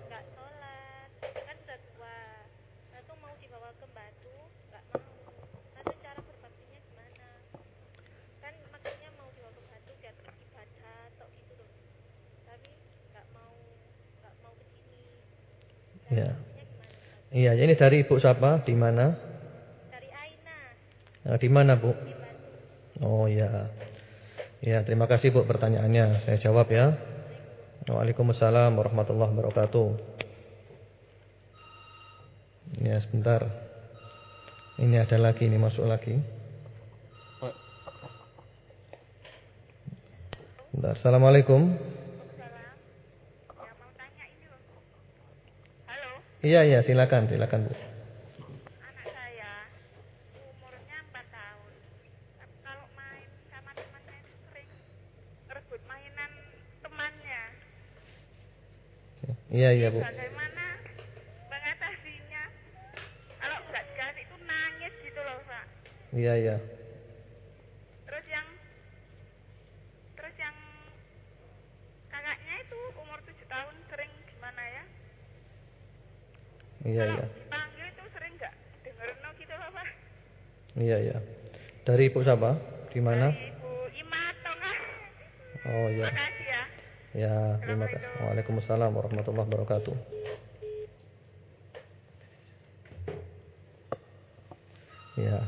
Enggak sholat, kan sudah tua. Lalu mau dibawa ke Batu, enggak mau. Lalu cara berbaktinya gimana? Kan maksudnya mau dibawa ke Batu biar ibadah atau gitu loh. Ya. Iya, ini dari Ibu siapa? Di mana? Dari Aina. Nah, di mana, Bu? Di Batu. Oh, ya. Ya, terima kasih, Bu, pertanyaannya. Saya jawab ya. Waalaikumsalam warahmatullahi wabarakatuh. Ya, sebentar. Ini ada lagi, ini masuk lagi. Bentar. Assalamualaikum. Salam. Ya mau tanya ini loh. Halo. Iya, silakan Bu. Anak saya umurnya 4 tahun. Kalau main sama temannya itu sering rebut mainan temannya. Iya, Bu. Bagaimana mengatasinya? Kalau nggak dikasih itu nangis gitu loh, Pak. Iya. Terus yang kakaknya itu umur 7 tahun sering gimana ya? Iya. Kalau dipanggil itu sering nggak denger no gitu loh, Pak. Iya. Dari Ibu siapa? Di mana? Dari Ibu Ima Tongah. Oh, iya. Makasih ya. Ya, terima kasih. Waalaikumsalam warahmatullahi wabarakatuh. Ya.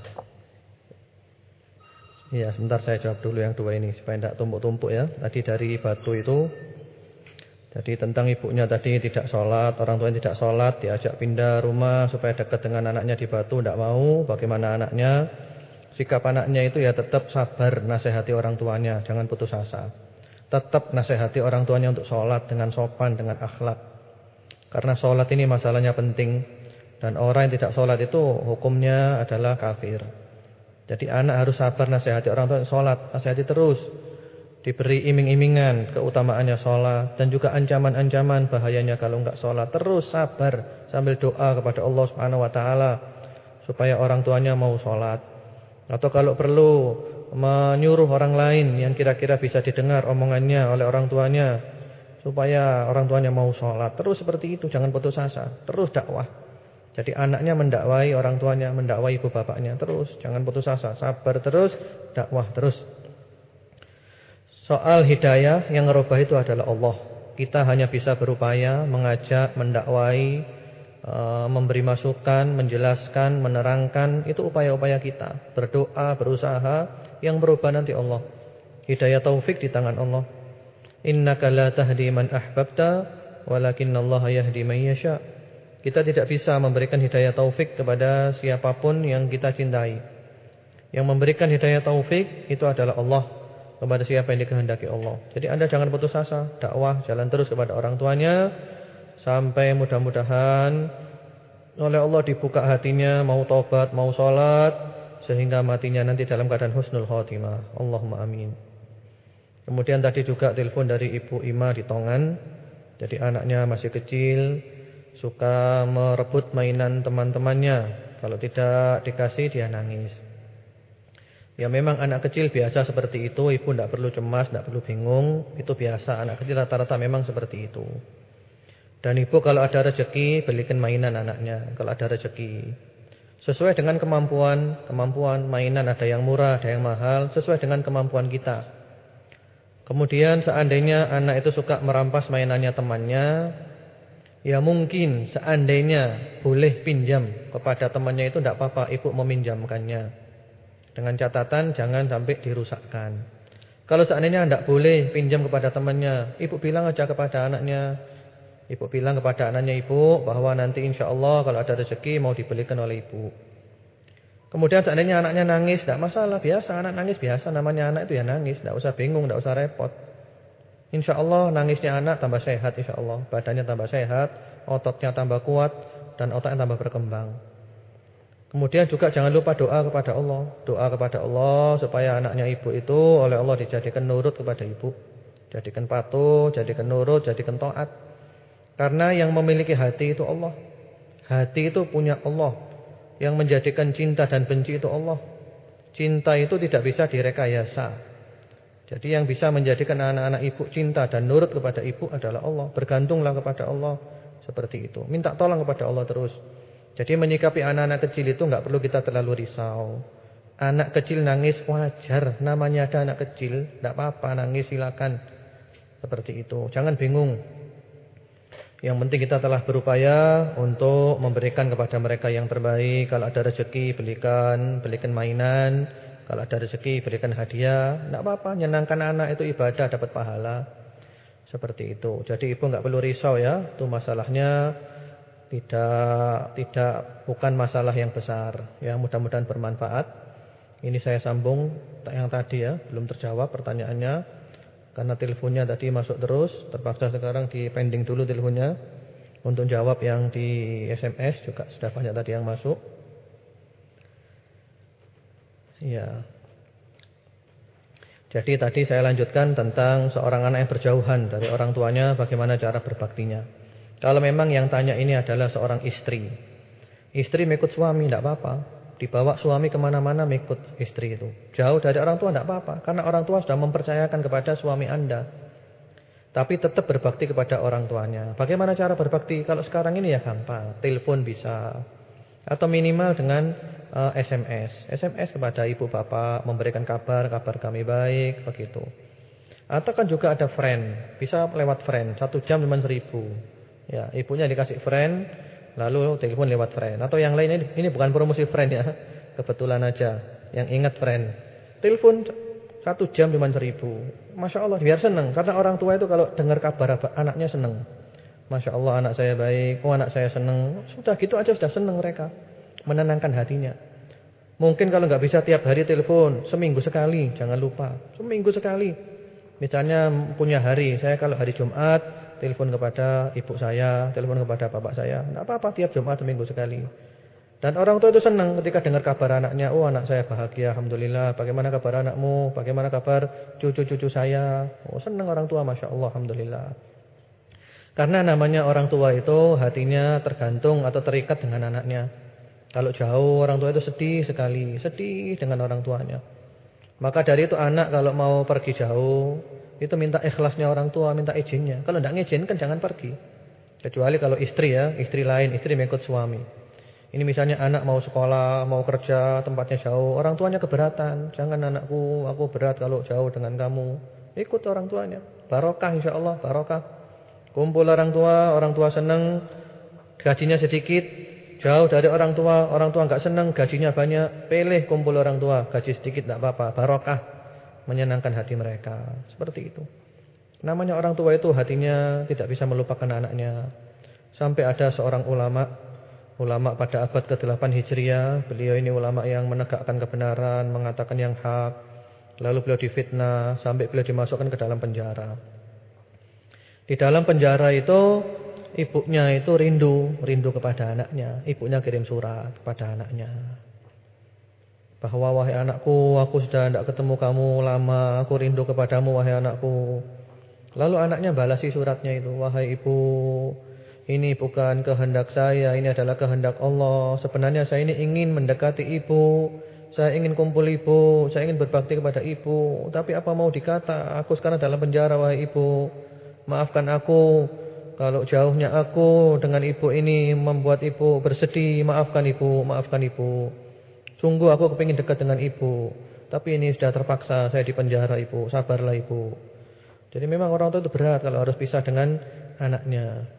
Iya, sebentar saya jawab dulu yang dua ini supaya tidak tumpuk-tumpuk ya. Tadi dari Batu itu, jadi tentang ibunya tadi tidak sholat, orang tuanya tidak sholat, diajak pindah rumah supaya dekat dengan anaknya di Batu, tidak mau. Bagaimana anaknya? Sikap anaknya itu ya tetap sabar, nasihati orang tuanya, jangan putus asa. Tetap nasihati orang tuanya untuk sholat dengan sopan, dengan akhlak. Karena sholat ini masalahnya penting, dan orang yang tidak sholat itu hukumnya adalah kafir. Jadi anak harus sabar nasihati orang tua sholat, nasihati terus. Diberi iming-imingan keutamaannya sholat, dan juga ancaman-ancaman bahayanya kalau enggak sholat. Terus sabar sambil doa kepada Allah Subhanahu Wa Taala supaya orang tuanya mau sholat. Atau kalau perlu menyuruh orang lain yang kira-kira bisa didengar omongannya oleh orang tuanya supaya orang tuanya mau sholat. Terus seperti itu, jangan putus asa. Terus dakwah. Jadi anaknya mendakwai orang tuanya, mendakwai ibu bapaknya terus, jangan putus asa, sabar terus, dakwah terus. Soal hidayah yang ngerubah itu adalah Allah. Kita hanya bisa berupaya mengajak, mendakwai, memberi masukan, menjelaskan, menerangkan, itu upaya-upaya kita. Berdoa, berusaha, yang berubah nanti Allah. Hidayah taufik di tangan Allah. Innaka la tahdi man ahbabta, walakinnallaha yahdi man yasha. Kita tidak bisa memberikan hidayah taufik kepada siapapun yang kita cintai. Yang memberikan hidayah taufik itu adalah Allah, kepada siapa yang dikehendaki Allah. Jadi Anda jangan putus asa, dakwah, jalan terus kepada orang tuanya sampai mudah-mudahan oleh Allah dibuka hatinya, mau taubat, mau sholat, sehingga matinya nanti dalam keadaan husnul khotimah. Allahumma amin. Kemudian tadi juga telepon dari Ibu Ima di Tongan. Jadi anaknya masih kecil, suka merebut mainan teman-temannya. Kalau tidak dikasih dia nangis. Ya memang anak kecil biasa seperti itu. Ibu tidak perlu cemas, tidak perlu bingung. Itu biasa, anak kecil rata-rata memang seperti itu. Dan ibu kalau ada rezeki belikan mainan anaknya. Kalau ada rezeki sesuai dengan kemampuan mainan, ada yang murah, ada yang mahal, sesuai dengan kemampuan kita. Kemudian seandainya anak itu suka merampas mainannya temannya, ya mungkin seandainya boleh pinjam kepada temannya itu tidak apa-apa, ibu meminjamkannya. Dengan catatan jangan sampai dirusakkan. Kalau seandainya tidak boleh pinjam kepada temannya, ibu bilang aja kepada anaknya. Ibu bilang kepada anaknya ibu bahwa nanti insya Allah kalau ada rezeki mau dibelikan oleh ibu. Kemudian seandainya anaknya nangis, tidak masalah, biasa anak nangis biasa, namanya anak itu ya nangis, tidak usah bingung, tidak usah repot. Insya Allah nangisnya anak tambah sehat, insya Allah badannya tambah sehat, ototnya tambah kuat, dan otaknya tambah berkembang. Kemudian juga jangan lupa doa kepada Allah. Doa kepada Allah supaya anaknya ibu itu oleh Allah dijadikan nurut kepada ibu. Jadikan patuh, jadikan nurut, jadikan taat. Karena yang memiliki hati itu Allah. Hati itu punya Allah. Yang menjadikan cinta dan benci itu Allah. Cinta itu tidak bisa direkayasa. Jadi yang bisa menjadikan anak-anak ibu cinta dan nurut kepada ibu adalah Allah. Bergantunglah kepada Allah. Seperti itu. Minta tolong kepada Allah terus. Jadi menyikapi anak-anak kecil itu enggak perlu kita terlalu risau. Anak kecil nangis wajar, namanya ada anak kecil, enggak apa-apa nangis silakan. Seperti itu. Jangan bingung. Yang penting kita telah berupaya untuk memberikan kepada mereka yang terbaik. Kalau ada rezeki belikan mainan. Kalau ada rezeki berikan hadiah. Tidak apa-apa, menyenangkan anak itu ibadah, dapat pahala. Seperti itu. Jadi ibu nggak perlu risau ya. Itu masalahnya bukan masalah yang besar. Ya, mudah-mudahan bermanfaat. Ini saya sambung yang tadi ya, belum terjawab pertanyaannya. Karena teleponnya tadi masuk terus, terpaksa sekarang di pending dulu teleponnya. Untuk jawab yang di SMS juga sudah banyak tadi yang masuk. Ya. Jadi tadi saya lanjutkan tentang seorang anak yang berjauhan dari orang tuanya, bagaimana cara berbaktinya. Kalau memang yang tanya ini adalah seorang istri. Istri mengikut suami tidak apa-apa. Dibawa suami kemana-mana mengikut istri itu. Jauh dari orang tua tidak apa-apa. Karena orang tua sudah mempercayakan kepada suami Anda. Tapi tetap berbakti kepada orang tuanya. Bagaimana cara berbakti? Kalau sekarang ini ya gampang. Telepon bisa. Atau minimal dengan SMS. SMS kepada ibu bapak. Memberikan kabar kami baik. Begitu. Atau kan juga ada friend. Bisa lewat friend. 1 jam 5.000. Ya, ibunya dikasih friend. Lalu telepon lewat friend. Atau yang lain ini bukan promosi friend ya. Kebetulan aja. Yang ingat friend. Telepon 1 jam 5.000. Masya Allah biar senang. Karena orang tua itu kalau dengar kabar anaknya senang. Masya Allah anak saya baik. Oh anak saya senang. Sudah gitu aja sudah senang mereka. Menenangkan hatinya. Mungkin kalau nggak bisa tiap hari telepon. Seminggu sekali. Jangan lupa. Seminggu sekali. Misalnya punya hari. Saya kalau hari Jumat telepon kepada ibu saya, telepon kepada bapak saya. Tidak apa-apa, tiap Jumat seminggu sekali. Dan orang tua itu senang ketika dengar kabar anaknya. Oh anak saya bahagia, alhamdulillah. Bagaimana kabar anakmu? Bagaimana kabar cucu-cucu saya? Oh senang orang tua, masya Allah, alhamdulillah. Karena namanya orang tua itu hatinya tergantung atau terikat dengan anaknya. Kalau jauh orang tua itu sedih sekali, sedih dengan orang tuanya. Maka dari itu anak kalau mau pergi jauh itu minta ikhlasnya orang tua, minta izinnya. Kalau tidak mengizinkan jangan pergi. Kecuali kalau istri ya, istri lain, istri mengikut suami. Ini misalnya anak mau sekolah, mau kerja, tempatnya jauh, orang tuanya keberatan. Jangan anakku, aku berat kalau jauh dengan kamu. Ikut orang tuanya. Barokah insyaallah, barokah. Kumpul orang tua senang, gajinya sedikit. Jauh dari orang tua enggak senang, gajinya banyak. Pilih kumpul orang tua, gaji sedikit tidak apa-apa, barokah. Menyenangkan hati mereka. Seperti itu. Namanya orang tua itu hatinya tidak bisa melupakan anaknya. Sampai ada seorang ulama pada abad ke-8 Hijriah. Beliau ini ulama yang menegakkan kebenaran, mengatakan yang hak. Lalu beliau difitnah sampai beliau dimasukkan ke dalam penjara. Di dalam penjara itu ibunya itu rindu kepada anaknya. Ibunya kirim surat kepada anaknya. Bahwa wahai anakku, aku sudah tidak ketemu kamu lama, aku rindu kepadamu wahai anakku. Lalu anaknya balasi suratnya itu, wahai ibu, ini bukan kehendak saya, ini adalah kehendak Allah. Sebenarnya saya ini ingin mendekati ibu, saya ingin kumpul ibu, saya ingin berbakti kepada ibu. Tapi apa mau dikata, aku sekarang dalam penjara wahai ibu. Maafkan aku, kalau jauhnya aku dengan ibu ini membuat ibu bersedih. Maafkan ibu, maafkan ibu. Sungguh aku kepingin dekat dengan ibu. Tapi ini sudah terpaksa saya di penjara ibu. Sabarlah ibu. Jadi memang orang tua itu berat kalau harus pisah dengan anaknya.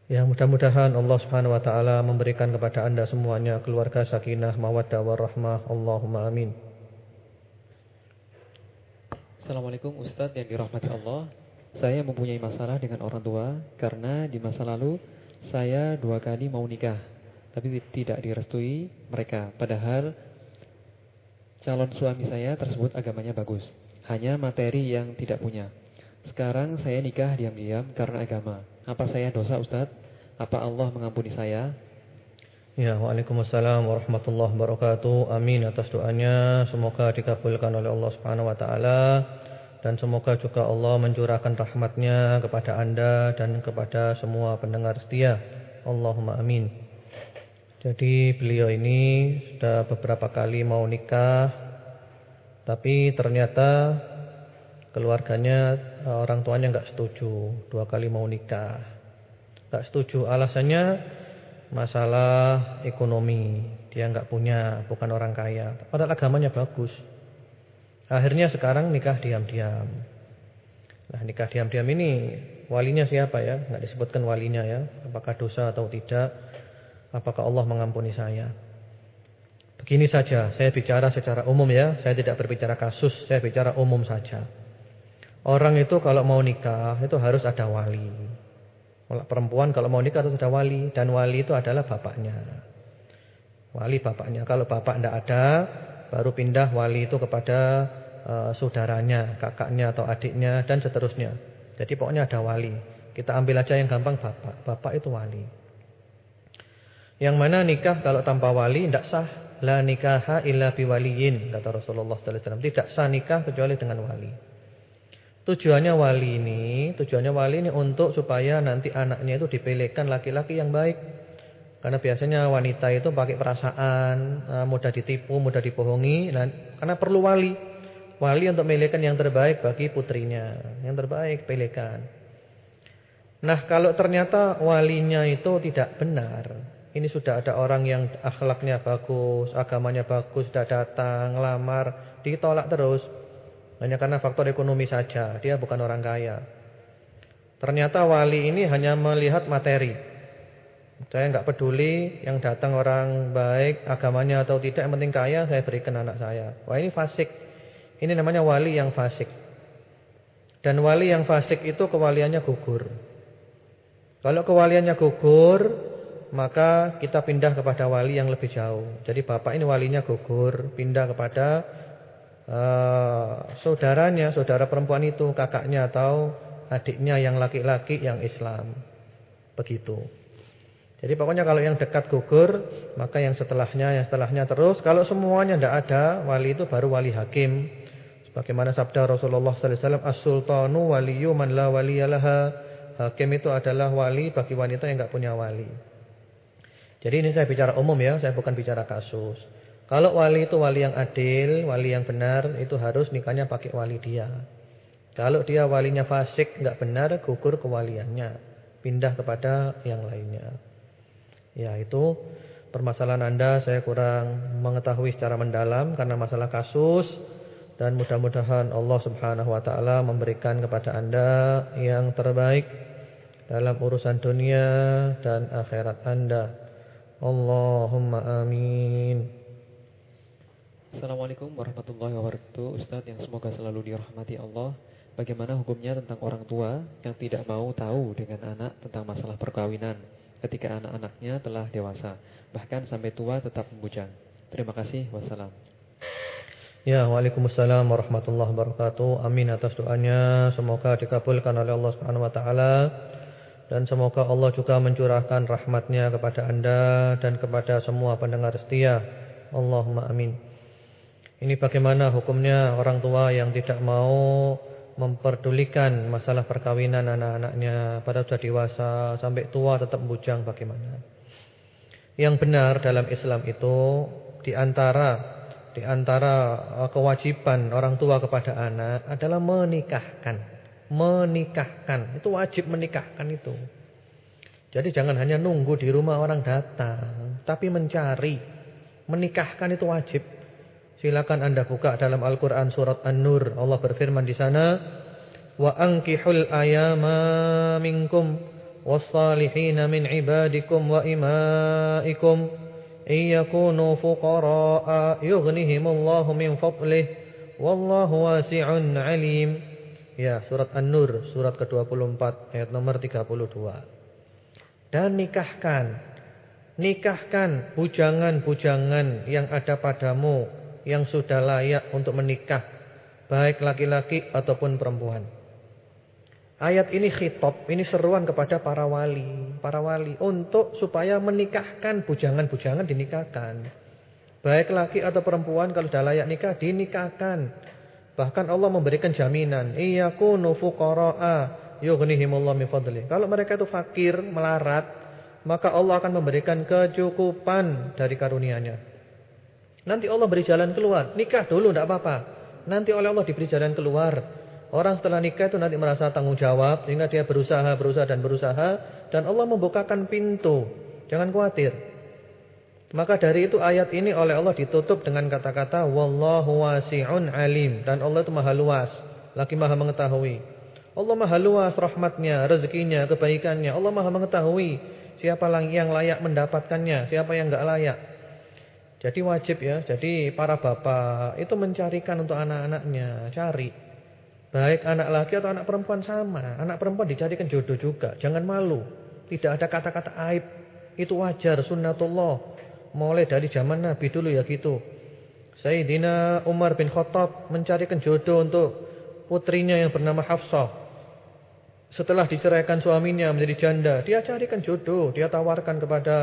Ya mudah-mudahan Allah Subhanahu Wa Taala memberikan kepada anda semuanya keluarga sakinah, mawaddah warahmah. Allahumma amin. Assalamualaikum Ustadz yang dirahmati Allah. Saya mempunyai masalah dengan orang tua. Karena di masa lalu saya 2 kali mau nikah, tapi tidak direstui mereka. Padahal calon suami saya tersebut agamanya bagus, hanya materi yang tidak punya. Sekarang saya nikah diam-diam karena agama. Apa saya dosa Ustadz? Apa Allah mengampuni saya? Ya, waalaikumsalam warahmatullahi wabarakatuh. Amin atas doanya. Semoga dikabulkan oleh Allah Subhanahu Wa Taala. Dan semoga juga Allah mencurahkan rahmatnya kepada anda dan kepada semua pendengar setia. Allahumma amin. Jadi beliau ini sudah beberapa kali mau nikah, tapi ternyata keluarganya, orang tuanya enggak setuju. 2 kali mau nikah, enggak setuju. Alasannya masalah ekonomi. Dia enggak punya, bukan orang kaya. Padahal agamanya bagus. Akhirnya sekarang nikah diam-diam. Nah nikah diam-diam ini Walinya siapa ya? Enggak disebutkan walinya ya. Apakah dosa atau tidak? Apakah Allah mengampuni saya? Begini saja, saya bicara secara umum ya. Saya tidak berbicara kasus, saya bicara umum saja. Orang itu kalau mau nikah itu harus ada wali. Perempuan kalau mau nikah harus ada wali. Dan wali itu adalah bapaknya. Wali bapaknya. Kalau bapak tidak ada, baru pindah wali itu kepada saudaranya, kakaknya atau adiknya dan seterusnya. Jadi pokoknya ada wali. Kita ambil aja yang gampang bapak. Bapak itu wali. Yang mana nikah kalau tanpa wali tidak sah. La nikaha illa biwaliyin, kata Rasulullah sallallahu alaihi wasallam. Tidak sah nikah kecuali dengan wali. Tujuannya wali ini untuk supaya nanti anaknya itu dipilihkan laki-laki yang baik. Karena biasanya wanita itu pakai perasaan, mudah ditipu, mudah dibohongi, karena perlu wali. Wali untuk memilihkan yang terbaik bagi putrinya. Yang terbaik pilihkan. Nah, kalau ternyata walinya itu tidak benar, ini sudah ada orang yang akhlaknya bagus, agamanya bagus, sudah datang, lamar, ditolak terus. Hanya karena faktor ekonomi saja, dia bukan orang kaya. Ternyata wali ini hanya melihat materi. Saya enggak peduli yang datang orang baik, agamanya atau tidak, yang penting kaya, saya berikan anak saya. Wah, ini fasik. Ini namanya wali yang fasik. Dan wali yang fasik itu kewaliannya gugur. Kalau kewaliannya gugur, maka kita pindah kepada wali yang lebih jauh. Jadi bapak ini walinya gugur, pindah kepada saudaranya, saudara perempuan itu, kakaknya atau adiknya yang laki-laki yang Islam. Begitu. Jadi pokoknya kalau yang dekat gugur, maka yang setelahnya terus. Kalau semuanya tidak ada, wali itu baru wali hakim. Sebagaimana sabda Rasulullah sallallahu alaihi wasallam, "As-sultanu waliyyu man la waliyalaha." Hakim itu adalah wali bagi wanita yang enggak punya wali. Jadi ini saya bicara umum ya, saya bukan bicara kasus. Kalau wali itu wali yang adil, wali yang benar, itu harus nikahnya pakai wali dia. Kalau dia walinya fasik, enggak benar, gugur kewaliannya, pindah kepada yang lainnya. Ya, itu permasalahan Anda saya kurang mengetahui secara mendalam karena masalah kasus, dan mudah-mudahan Allah Subhanahu wa taala memberikan kepada Anda yang terbaik dalam urusan dunia dan akhirat Anda. Allahumma amin. Assalamualaikum warahmatullahi wabarakatuh. Ustaz yang semoga selalu dirahmati Allah. Bagaimana hukumnya tentang orang tua yang tidak mau tahu dengan anak tentang masalah perkawinan ketika anak-anaknya telah dewasa, bahkan sampai tua tetap membujang? Terima kasih. Wassalam. Ya, waalaikumsalam warahmatullahi wabarakatuh. Amin atas doanya. Semoga dikabulkan oleh Allah Subhanahu wa taala. Dan semoga Allah juga mencurahkan rahmatnya kepada Anda dan kepada semua pendengar setia. Allahumma amin. Ini bagaimana hukumnya orang tua yang tidak mau memperdulikan masalah perkawinan anak-anaknya, pada sudah dewasa sampai tua tetap bujang, bagaimana? Yang benar dalam Islam itu di antara kewajiban orang tua kepada anak adalah menikahkan. Menikahkan, itu wajib menikahkan itu. Jadi jangan hanya nunggu di rumah orang datang, tapi mencari. Menikahkan itu wajib. Silakan Anda buka dalam Al-Qur'an surat An-Nur. Allah berfirman di sana, "Wa ankihul ayama minkum was-salihina min ibadikum wa imaikum iyakunu fuqara'a yughnihimullahu min fadlih wallahu wasi'un 'alim." Ya, surat An-Nur, surat ke-24 ayat nomor 32. Dan nikahkan bujangan-bujangan yang ada padamu yang sudah layak untuk menikah, baik laki-laki ataupun perempuan. Ayat ini khitab, ini seruan kepada para wali untuk supaya menikahkan bujangan-bujangan, dinikahkan. Baik laki atau perempuan, kalau sudah layak nikah dinikahkan. Bahkan Allah memberikan jaminan, iyakunu fuqara'a yughnihimullahu min fadlih. Kalau mereka itu fakir, melarat, maka Allah akan memberikan kecukupan dari karunia-Nya. Nanti Allah beri jalan keluar. Nikah dulu tidak apa-apa. Nanti oleh Allah diberi jalan keluar. Orang setelah nikah itu nanti merasa tanggung jawab, sehingga dia berusaha dan Allah membukakan pintu. Jangan khawatir. Maka dari itu ayat ini oleh Allah ditutup dengan kata-kata wallahu wasi'un alim, dan Allah itu maha luas, lagi maha mengetahui. Allah Maha luas rahmatnya, rezekinya, kebaikannya. Allah Maha mengetahui siapa yang layak mendapatkannya, siapa yang enggak layak. Jadi wajib ya, jadi para bapak itu mencarikan untuk anak-anaknya, cari. Baik anak laki atau anak perempuan sama. Anak perempuan dicarikan jodoh juga, jangan malu. Tidak ada kata-kata aib. Itu wajar, sunnatullah. Mulai dari zaman Nabi dulu ya gitu. Sayyidina Umar bin Khattab mencarikan jodoh untuk putrinya yang bernama Hafsah. Setelah diceraikan suaminya menjadi janda, dia carikan jodoh, dia tawarkan kepada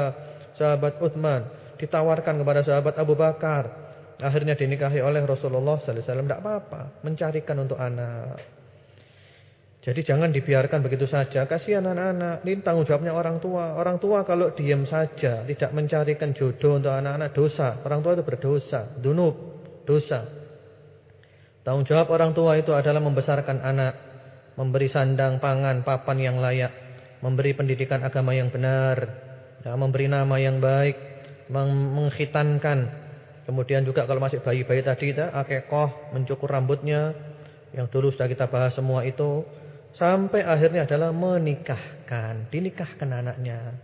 sahabat Utsman, ditawarkan kepada sahabat Abu Bakar. Akhirnya dinikahi oleh Rasulullah sallallahu alaihi wasallam. Tidak apa-apa, mencarikan untuk anak. Jadi jangan dibiarkan begitu saja. Kasihan anak-anak. Ini tanggung jawabnya orang tua. Orang tua kalau diam saja, tidak mencarikan jodoh untuk anak-anak, dosa. Orang tua itu berdosa, dzunub, dosa. Tanggung jawab orang tua itu adalah membesarkan anak, memberi sandang, pangan, papan yang layak, memberi pendidikan agama yang benar, ya, memberi nama yang baik, mengkhitankan. Kemudian juga kalau masih bayi-bayi tadi, akekah, mencukur rambutnya, yang dulu sudah kita bahas semua itu. Sampai akhirnya adalah menikahkan, dinikahkan anaknya.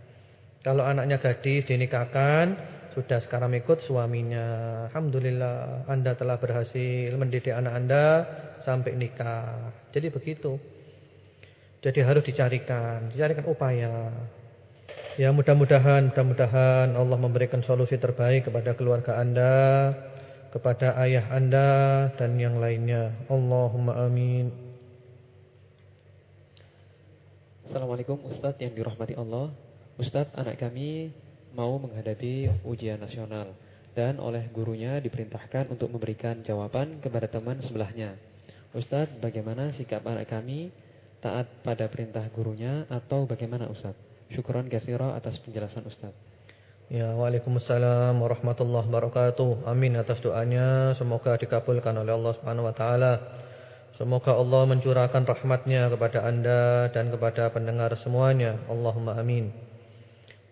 Kalau anaknya gadis dinikahkan, sudah sekarang ikut suaminya. Alhamdulillah, Anda telah berhasil mendidik anak Anda sampai nikah. Jadi begitu. Jadi harus dicarikan upaya. Ya mudah-mudahan Allah memberikan solusi terbaik kepada keluarga Anda, kepada ayah Anda dan yang lainnya. Allahumma amin. Assalamualaikum Ustadz yang dirahmati Allah. Ustadz, anak kami mau menghadapi ujian nasional dan oleh gurunya diperintahkan untuk memberikan jawaban kepada teman sebelahnya. Ustadz, bagaimana sikap anak kami? Taat pada perintah gurunya atau bagaimana Ustadz? Syukran katsira atas penjelasan Ustadz. Ya, waalaikumsalam warahmatullahi wabarakatuh. Amin atas doanya, semoga dikabulkan oleh Allah Subhanahu wa taala. Semoga Allah mencurahkan rahmatnya kepada Anda dan kepada pendengar semuanya. Allahumma amin.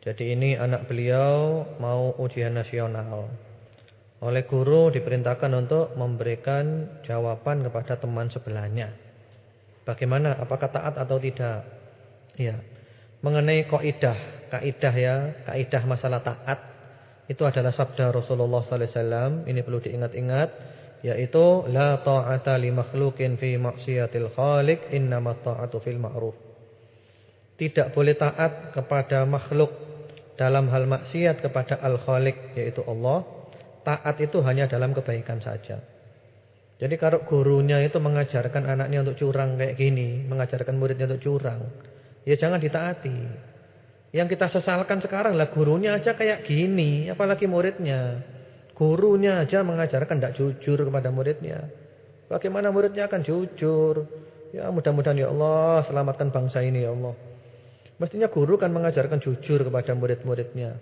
Jadi ini anak beliau mau ujian nasional. Oleh guru diperintahkan untuk memberikan jawaban kepada teman sebelahnya. Bagaimana? Apakah taat atau tidak? Ya. Mengenai kaidah masalah taat itu adalah sabda Rasulullah sallallahu alaihi wasallam. Ini perlu diingat-ingat, yaitu la ta'ata li makhluqin fi maksiatil khaliq, innamat ta'atu fil ma'ruf. Tidak boleh taat kepada makhluk dalam hal maksiat kepada al-khaliq, yaitu Allah. Taat itu hanya dalam kebaikan saja. Jadi kalau gurunya itu mengajarkan anaknya untuk curang kayak gini, mengajarkan muridnya untuk curang, ya jangan ditaati. Yang kita sesalkan sekarang lah gurunya aja kayak gini, apalagi muridnya. Gurunya aja mengajarkan tidak jujur kepada muridnya. Bagaimana muridnya akan jujur? Ya mudah-mudahan ya Allah selamatkan bangsa ini ya Allah. Mestinya guru kan mengajarkan jujur kepada murid-muridnya.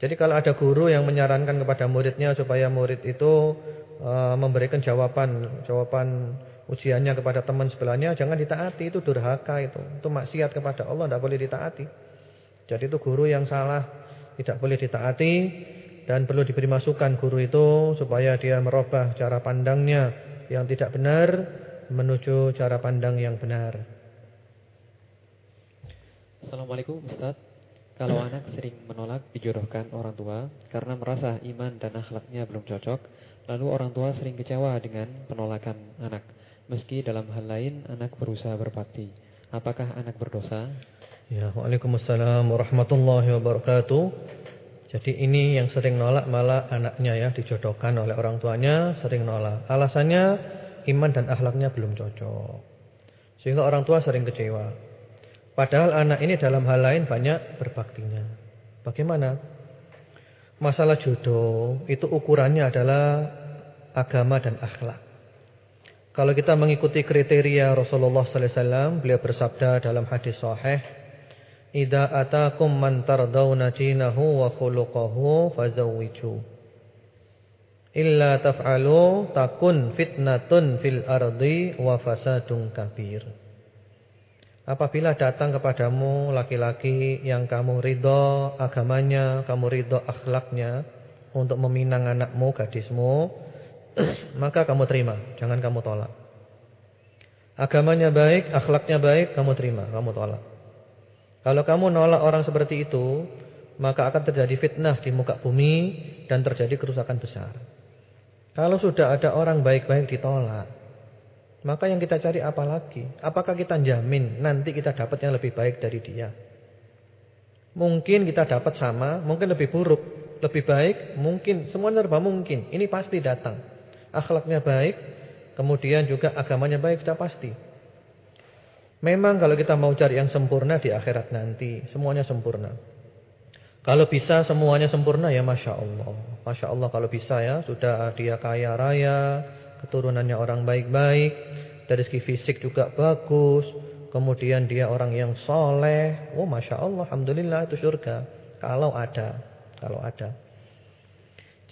Jadi kalau ada guru yang menyarankan kepada muridnya supaya murid itu memberikan jawaban ujiannya kepada teman sebelahnya, jangan ditaati, itu durhaka itu maksiat kepada Allah, tidak boleh ditaati. Jadi itu guru yang salah, tidak boleh ditaati. Dan perlu diberi masukan guru itu supaya dia merubah cara pandangnya yang tidak benar menuju cara pandang yang benar. Assalamualaikum Ustadz. Kalau anak sering menolak dijodohkan orang tua karena merasa iman dan akhlaknya belum cocok, lalu orang tua sering kecewa dengan penolakan anak, meski dalam hal lain anak berusaha berbakti. Apakah anak berdosa? Ya, waalaikumsalam warahmatullahi wabarakatuh. Jadi ini yang sering nolak malah anaknya ya, dijodohkan oleh orang tuanya sering nolak. Alasannya iman dan akhlaknya belum cocok. Sehingga orang tua sering kecewa. Padahal anak ini dalam hal lain banyak berbaktinya. Bagaimana? Masalah jodoh itu ukurannya adalah agama dan akhlak. Kalau kita mengikuti kriteria Rasulullah sallallahu alaihi wasallam, beliau bersabda dalam hadis sahih, "Idza atakum man tardawna dinahu wa khuluquhu fazawwiju. Illa taf'alu takun fitnatun fil ardi wa fasadun kabir." Apabila datang kepadamu laki-laki yang kamu ridho agamanya, kamu ridho akhlaknya untuk meminang anakmu, gadismu, maka kamu terima, jangan kamu tolak. Agamanya baik, akhlaknya baik, kamu terima, kamu tolak. Kalau kamu nolak orang seperti itu, maka akan terjadi fitnah di muka bumi dan terjadi kerusakan besar. Kalau sudah ada orang baik-baik ditolak, maka yang kita cari apa lagi? Apakah kita jamin nanti kita dapat yang lebih baik dari dia? Mungkin kita dapat sama, mungkin lebih buruk, lebih baik, mungkin, semua serba mungkin. Ini pasti datang. Akhlaknya baik, kemudian juga agamanya baik, sudah pasti. Memang kalau kita mau cari yang sempurna di akhirat nanti, semuanya sempurna. Kalau bisa semuanya sempurna ya Masya Allah. Masya Allah kalau bisa ya, sudah dia kaya raya, keturunannya orang baik-baik, dari segi fisik juga bagus, kemudian dia orang yang soleh. Oh Masya Allah, Alhamdulillah itu surga. Kalau ada.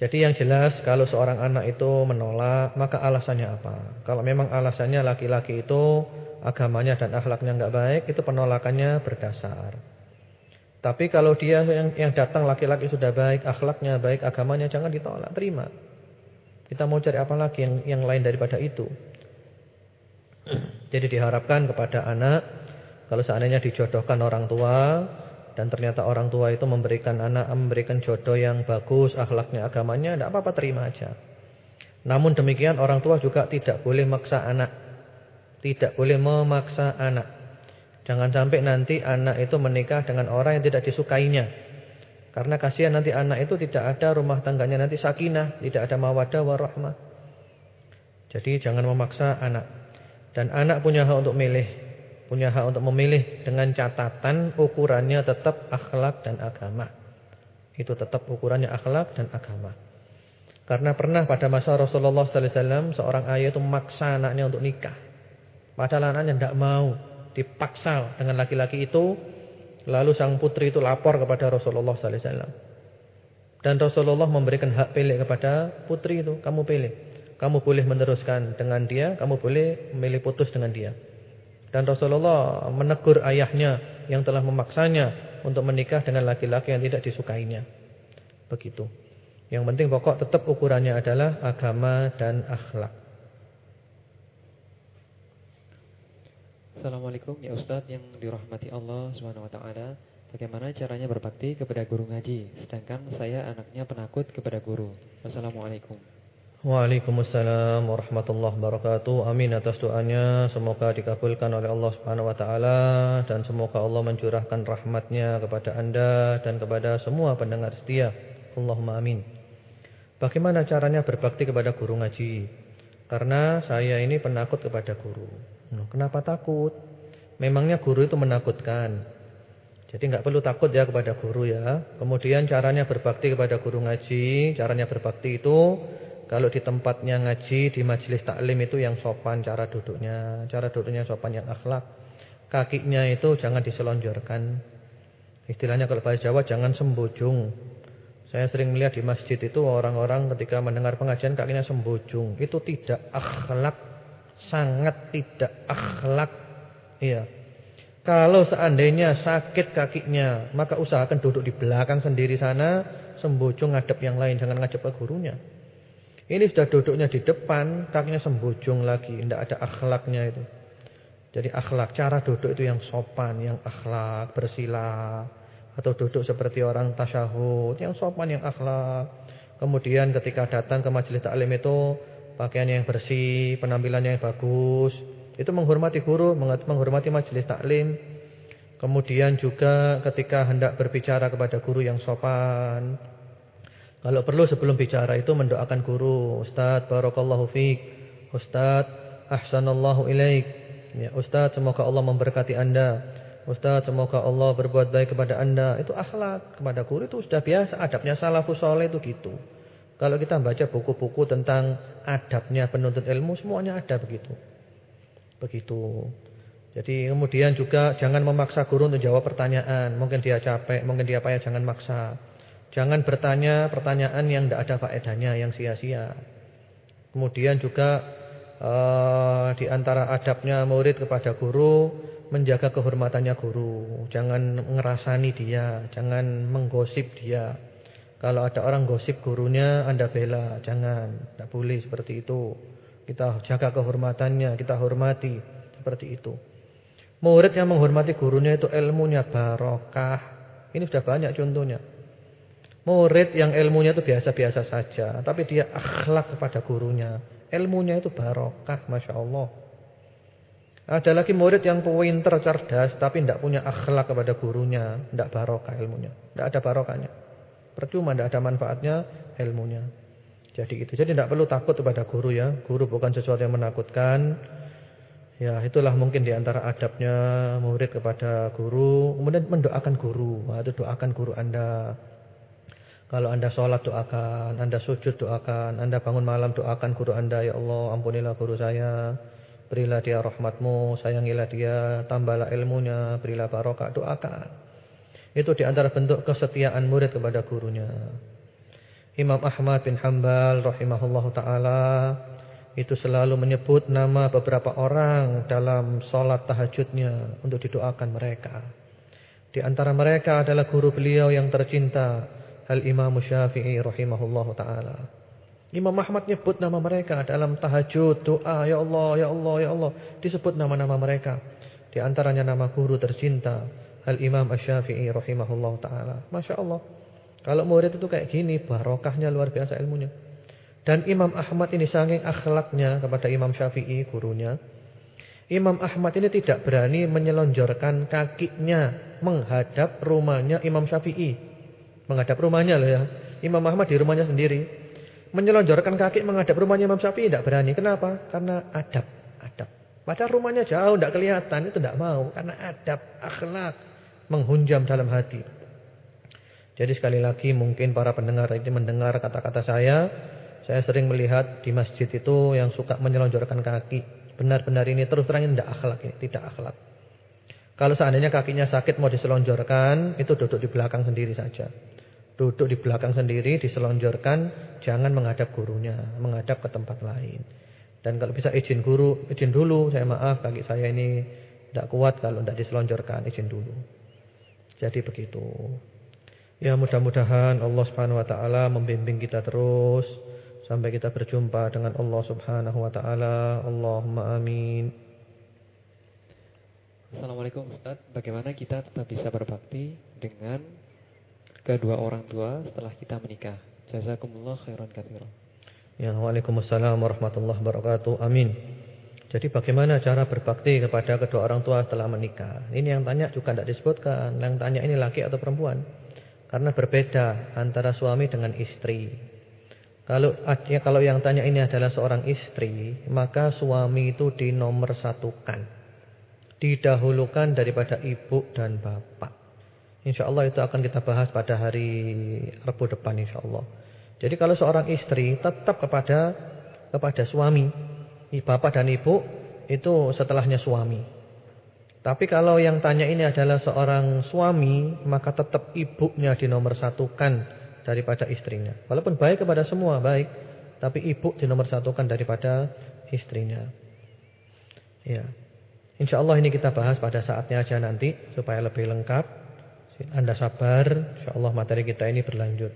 Jadi yang jelas kalau seorang anak itu menolak, maka alasannya apa? Kalau memang alasannya laki-laki itu agamanya dan akhlaknya enggak baik, itu penolakannya berdasar. Tapi kalau dia yang datang laki-laki sudah baik, akhlaknya baik, agamanya, jangan ditolak, terima. Kita mau cari apa lagi yang lain daripada itu? Jadi diharapkan kepada anak, kalau seandainya dijodohkan orang tua dan ternyata orang tua itu memberikan jodoh yang bagus, akhlaknya, agamanya, tidak apa-apa, terima aja. Namun demikian orang tua juga tidak boleh maksa anak. Tidak boleh memaksa anak. Jangan sampai nanti anak itu menikah dengan orang yang tidak disukainya. Karena kasihan nanti anak itu tidak ada rumah tangganya nanti sakinah, tidak ada mawaddah warahmah. Jadi jangan memaksa anak. Dan anak punya hak untuk milih, punya hak untuk memilih dengan catatan ukurannya tetap akhlak dan agama. Itu tetap ukurannya akhlak dan agama. Karena pernah pada masa Rasulullah sallallahu alaihi wasallam seorang ayah itu memaksa anaknya untuk nikah. Padahal anaknya tidak mau, dipaksa dengan laki-laki itu. Lalu sang putri itu lapor kepada Rasulullah sallallahu alaihi wasallam. Dan Rasulullah memberikan hak pilih kepada putri itu, kamu pilih. Kamu boleh meneruskan dengan dia, kamu boleh memilih putus dengan dia. Dan Rasulullah menegur ayahnya yang telah memaksanya untuk menikah dengan laki-laki yang tidak disukainya. Begitu. Yang penting pokok tetap ukurannya adalah agama dan akhlak. Assalamualaikum ya Ustadz yang dirahmati Allah SWT. Bagaimana caranya berbakti kepada guru ngaji, sedangkan saya anaknya penakut kepada guru. Assalamualaikum. Waalaikumsalam warahmatullahi wabarakatuh. Amin atas doanya. Semoga dikabulkan oleh Allah SWT. Dan semoga Allah mencurahkan rahmatnya kepada anda dan kepada semua pendengar setia. Allahumma amin. Bagaimana caranya berbakti kepada guru ngaji? Karena saya ini penakut kepada guru. Kenapa takut? Memangnya guru itu menakutkan. Jadi enggak perlu takut ya kepada guru ya. Kemudian caranya berbakti kepada guru ngaji. Caranya berbakti itu kalau di tempatnya ngaji, di majelis taklim itu yang sopan cara duduknya. Cara duduknya sopan, yang akhlak. Kakinya itu jangan diselonjorkan. Istilahnya kalau bahasa Jawa jangan sembojong. Saya sering melihat di masjid itu orang-orang ketika mendengar pengajian kakinya sembojong. Itu tidak akhlak. Sangat tidak akhlak. Iya. Kalau seandainya sakit kakinya, maka usahakan duduk di belakang sendiri sana, sembojong ngadep yang lain, jangan ngadep ke gurunya. Ini sudah duduknya di depan, kakinya sembojong lagi, tidak ada akhlaknya itu. Jadi akhlak, cara duduk itu yang sopan, yang akhlak, bersila, atau duduk seperti orang tasyahud, yang sopan, yang akhlak. Kemudian ketika datang ke majelis taklim itu pakaiannya yang bersih, penampilannya yang bagus. Itu menghormati guru, menghormati majelis taklim. Kemudian juga ketika hendak berbicara kepada guru yang sopan. Kalau perlu sebelum bicara itu mendoakan guru. Ustaz, barakallahu fiik. Ustaz, ahsanallahu ilaik. Ya, Ustaz, semoga Allah memberkati anda. Ustaz, semoga Allah berbuat baik kepada anda. Itu akhlak kepada guru, itu sudah biasa. Adabnya salafus saleh itu gitu. Kalau kita baca buku-buku tentang adabnya penuntut ilmu, semuanya ada begitu. Begitu. Jadi kemudian juga jangan memaksa guru untuk jawab pertanyaan. Mungkin dia capek, mungkin dia payah, jangan maksa. Jangan bertanya pertanyaan yang tidak ada faedahnya, yang sia-sia. Kemudian juga di antara adabnya murid kepada guru, menjaga kehormatannya guru. Jangan ngerasani dia, jangan menggosip dia. Kalau ada orang gosip gurunya, anda bela, jangan, tidak boleh seperti itu. Kita jaga kehormatannya, kita hormati. seperti itu. Murid yang menghormati gurunya itu ilmunya barokah. Ini sudah banyak contohnya. Murid yang ilmunya itu biasa-biasa saja, tapi dia akhlak kepada gurunya, ilmunya itu barokah, Masya Allah. Ada lagi murid yang pintar, cerdas, tapi tidak punya akhlak kepada gurunya, tidak barokah ilmunya, tidak ada barokahnya. Percuma, tidak ada manfaatnya ilmunya. Jadi itu. Jadi tidak perlu takut kepada guru ya. Guru bukan sesuatu yang menakutkan. Ya, itulah mungkin di antara adabnya murid kepada guru. Kemudian mendoakan guru. Nah, itu doakan guru Anda. Kalau Anda sholat doakan, Anda sujud doakan, Anda bangun malam doakan guru Anda. Ya Allah, ampunilah guru saya, berilah dia rahmatmu, sayangilah dia, tambahlah ilmunya, berilah barokah, doakan. Itu di antara bentuk kesetiaan murid kepada gurunya. Imam Ahmad bin Hanbal rahimahullahu ta'ala itu selalu menyebut nama beberapa orang dalam sholat tahajudnya untuk didoakan mereka. Di antara mereka adalah guru beliau yang tercinta, Al-Imam Syafi'i rahimahullahu ta'ala. Imam Ahmad nyebut nama mereka dalam tahajud, doa, ya Allah, ya Allah, ya Allah. Disebut nama-nama mereka. Di antaranya nama guru tercinta, Al-Imam Syafi'i rahimahullahu ta'ala. Masya Allah. Kalau murid itu kayak gini, barokahnya luar biasa ilmunya. Dan Imam Ahmad ini saking akhlaknya kepada Imam Syafi'i, gurunya. Imam Ahmad ini tidak berani menyelonjorkan kakinya menghadap rumahnya Imam Syafi'i. Menghadap rumahnya loh ya. Imam Ahmad di rumahnya sendiri. Menyelonjorkan kaki menghadap rumahnya Imam Syafi'i tidak berani. Kenapa? Karena adab. Padahal rumahnya jauh, tidak kelihatan. Itu tidak mau. Karena adab, akhlak, menghunjam dalam hati. Jadi sekali lagi mungkin para pendengar ini mendengar kata-kata saya sering melihat di masjid itu yang suka menyelonjorkan kaki. Benar-benar ini terus terang ini tidak akhlak, ini tidak akhlak. Kalau seandainya kakinya sakit mau diselonjorkan, itu duduk di belakang sendiri saja. Duduk di belakang sendiri, diselonjorkan, jangan menghadap gurunya, menghadap ke tempat lain. Dan kalau bisa izin guru, izin dulu, saya maaf kaki saya ini tidak kuat kalau tidak diselonjorkan, izin dulu. Jadi begitu. Ya mudah-mudahan Allah Subhanahu wa taala membimbing kita terus sampai kita berjumpa dengan Allah Subhanahu wa taala. Allahumma amin. Assalamualaikum Ustaz, bagaimana kita tetap bisa berbakti dengan kedua orang tua setelah kita menikah? Jazakumullah khairan katsiran. Ya, waalaikumsalam warahmatullahi wabarakatuh. Amin. Jadi bagaimana cara berbakti kepada kedua orang tua setelah menikah? Ini yang tanya juga tidak disebutkan. Yang tanya ini laki atau perempuan? Karena berbeda antara suami dengan istri. Kalau yang tanya ini adalah seorang istri, maka suami itu dinomorsatukan, didahulukan daripada ibu dan bapak. InsyaAllah itu akan kita bahas pada hari Rabu depan insyaAllah. Jadi kalau seorang istri tetap kepada suami, bapak dan ibu itu setelahnya suami. Tapi kalau yang tanya ini adalah seorang suami, maka tetap ibunya dinomorsatukan daripada istrinya. Walaupun baik kepada semua, baik. Tapi ibu dinomorsatukan daripada istrinya. Ya. InsyaAllah ini kita bahas pada saatnya aja nanti, supaya lebih lengkap. Anda sabar, InsyaAllah materi kita ini berlanjut.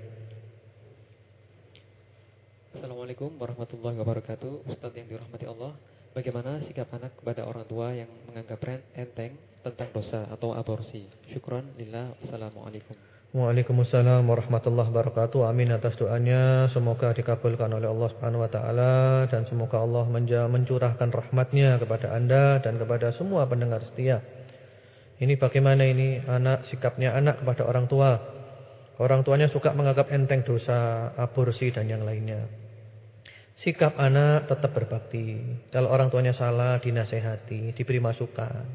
Assalamualaikum warahmatullahi wabarakatuh. Ustaz yang dirahmati Allah, bagaimana sikap anak kepada orang tua yang menganggap enteng tentang dosa atau aborsi? Syukran lillah. Assalamualaikum. Waalaikumsalam warahmatullahi wabarakatuh. Amin atas doanya. Semoga dikabulkan oleh Allah Subhanahu wa taala dan semoga Allah mencurahkan rahmatnya kepada Anda dan kepada semua pendengar setia. Ini bagaimana ini sikapnya anak kepada orang tua. Orang tuanya suka menganggap enteng dosa, aborsi dan yang lainnya. Sikap anak tetap berbakti. Kalau orang tuanya salah, dinasehati, diberi masukan.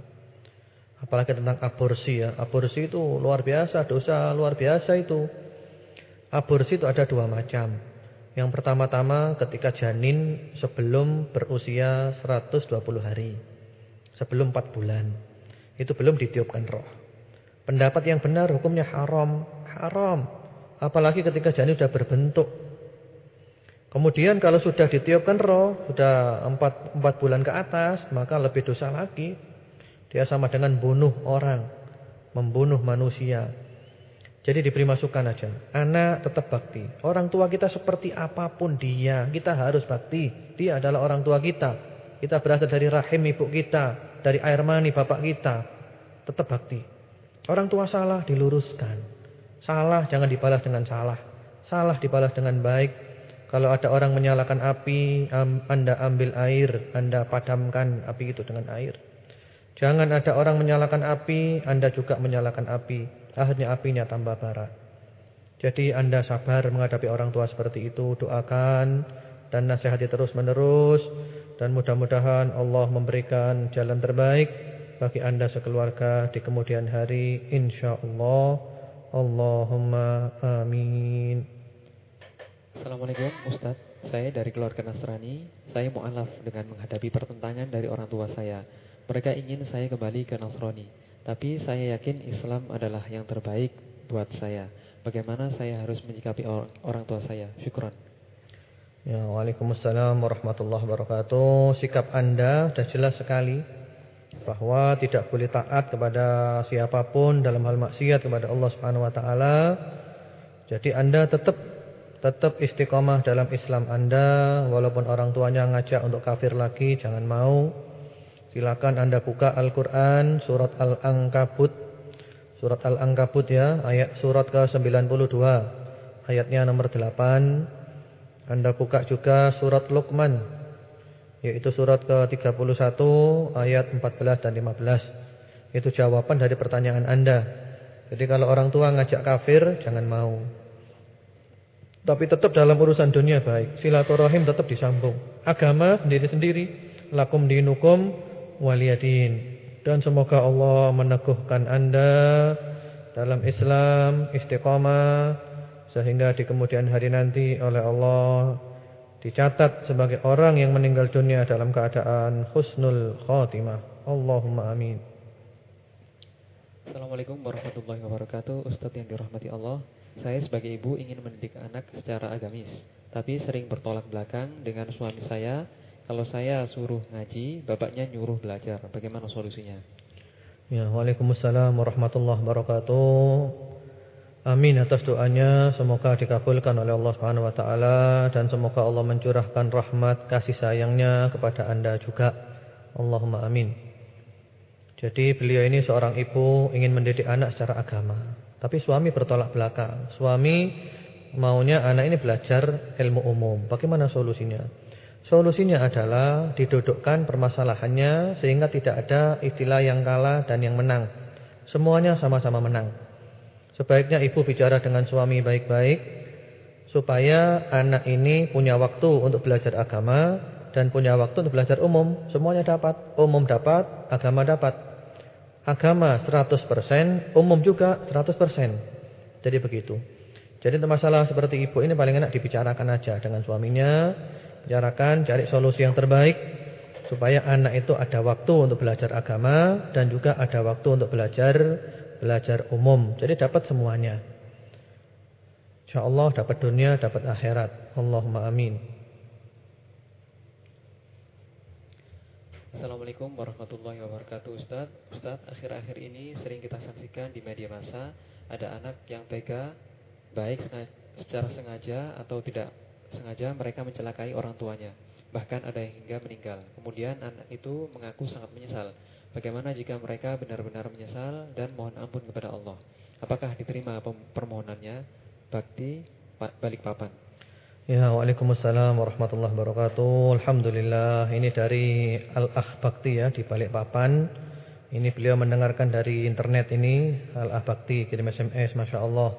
Apalagi tentang aborsi ya. Aborsi itu luar biasa, dosa luar biasa itu. Aborsi itu ada dua macam. Yang pertama-tama ketika janin sebelum berusia 120 hari. Sebelum 4 bulan. Itu belum ditiupkan roh. Pendapat yang benar hukumnya haram. Haram. Apalagi ketika janin sudah berbentuk. Kemudian kalau sudah ditiupkan roh, sudah 4 bulan ke atas, maka lebih dosa lagi. Dia sama dengan bunuh orang, membunuh manusia. Jadi diberi masukan aja. Anak tetap bakti. Orang tua kita seperti apapun dia, kita harus bakti. Dia adalah orang tua kita. Kita berasal dari rahim ibu kita. dari air mani bapak kita, tetap bakti. Orang tua salah diluruskan. Salah jangan dibalas dengan salah. Salah dibalas dengan baik. Kalau ada orang menyalakan api, Anda ambil air, Anda padamkan api itu dengan air. Jangan ada orang menyalakan api, Anda juga menyalakan api. Akhirnya apinya tambah bara. Jadi Anda sabar menghadapi orang tua seperti itu. Doakan dan nasihati terus menerus. Dan mudah-mudahan Allah memberikan jalan terbaik bagi Anda sekeluarga di kemudian hari, insyaallah. Allahumma amin. Assalamualaikum Ustaz, saya dari keluarga Nasrani. Saya mu'alaf dengan menghadapi pertentangan dari orang tua saya. Mereka ingin saya kembali ke Nasrani, tapi saya yakin Islam adalah yang terbaik buat saya. Bagaimana saya harus menyikapi orang tua saya? Syukran. Ya, waalaikumsalam warahmatullahi wabarakatuh. Sikap Anda sudah jelas sekali bahwa tidak boleh taat kepada siapapun dalam hal maksiat kepada Allah Subhanahu wa taala. Jadi Anda tetap istiqomah dalam Islam Anda, walaupun orang tuanya ngajak untuk kafir lagi, jangan mau. Silakan Anda buka Al-Qur'an surat Al-Ankabut. Surat Al-Ankabut ya, surat ke-92, ayatnya nomor 8. Anda buka juga surat Luqman, yaitu surat ke-31 ayat 14 dan 15. Itu jawaban dari pertanyaan Anda. Jadi kalau orang tua ngajak kafir, jangan mau. Tapi tetap dalam urusan dunia baik. Silaturahim tetap disambung. Agama sendiri-sendiri. Lakum dinukum waliyadin. Dan semoga Allah meneguhkan Anda dalam Islam, istiqamah, sehingga di kemudian hari nanti oleh Allah dicatat sebagai orang yang meninggal dunia dalam keadaan husnul khatimah. Allahumma amin. Assalamualaikum warahmatullahi wabarakatuh. Ustadz yang dirahmati Allah, saya sebagai ibu ingin mendidik anak secara agamis, tapi sering bertolak belakang dengan suami saya. Kalau saya suruh ngaji, bapaknya nyuruh belajar. Bagaimana solusinya? Ya, waalaikumsalam warahmatullahi wabarakatuh. Amin atas doanya, semoga dikabulkan oleh Allah Subhanahu wa taala dan semoga Allah mencurahkan rahmat kasih sayangnya kepada Anda juga. Allahumma amin. Jadi beliau ini seorang ibu ingin mendidik anak secara agama, tapi suami bertolak belakang. Suami maunya anak ini belajar ilmu umum. Bagaimana solusinya? Solusinya adalah didudukkan permasalahannya sehingga tidak ada istilah yang kalah dan yang menang. Semuanya sama-sama menang. Sebaiknya ibu bicara dengan suami baik-baik supaya anak ini punya waktu untuk belajar agama dan punya waktu untuk belajar umum. Semuanya dapat. Umum dapat, agama dapat. Agama 100%, umum juga 100%. Jadi begitu. Jadi untuk masalah seperti ibu ini paling enak dibicarakan aja dengan suaminya. Bicarakan, cari solusi yang terbaik supaya anak itu ada waktu untuk belajar agama dan juga ada waktu untuk belajar umum. Jadi dapat semuanya. InsyaAllah dapat dunia, dapat akhirat. Allahumma amin. Assalamualaikum warahmatullahi wabarakatuh. Ustadz, akhir-akhir ini sering kita saksikan di media massa ada anak yang tega, baik secara sengaja atau tidak sengaja mereka mencelakai orang tuanya. Bahkan ada yang hingga meninggal. Kemudian anak itu mengaku sangat menyesal. Bagaimana jika mereka benar-benar menyesal dan mohon ampun kepada Allah? Apakah diterima permohonannya? Bakti Balikpapan. Ya, waalaikumsalam warahmatullahi wabarakatuh. Alhamdulillah, ini dari Al-Akh Bakti ya di Balikpapan. Ini beliau mendengarkan dari internet ini. Al-Akh Bakti kirim SMS, Masya Allah.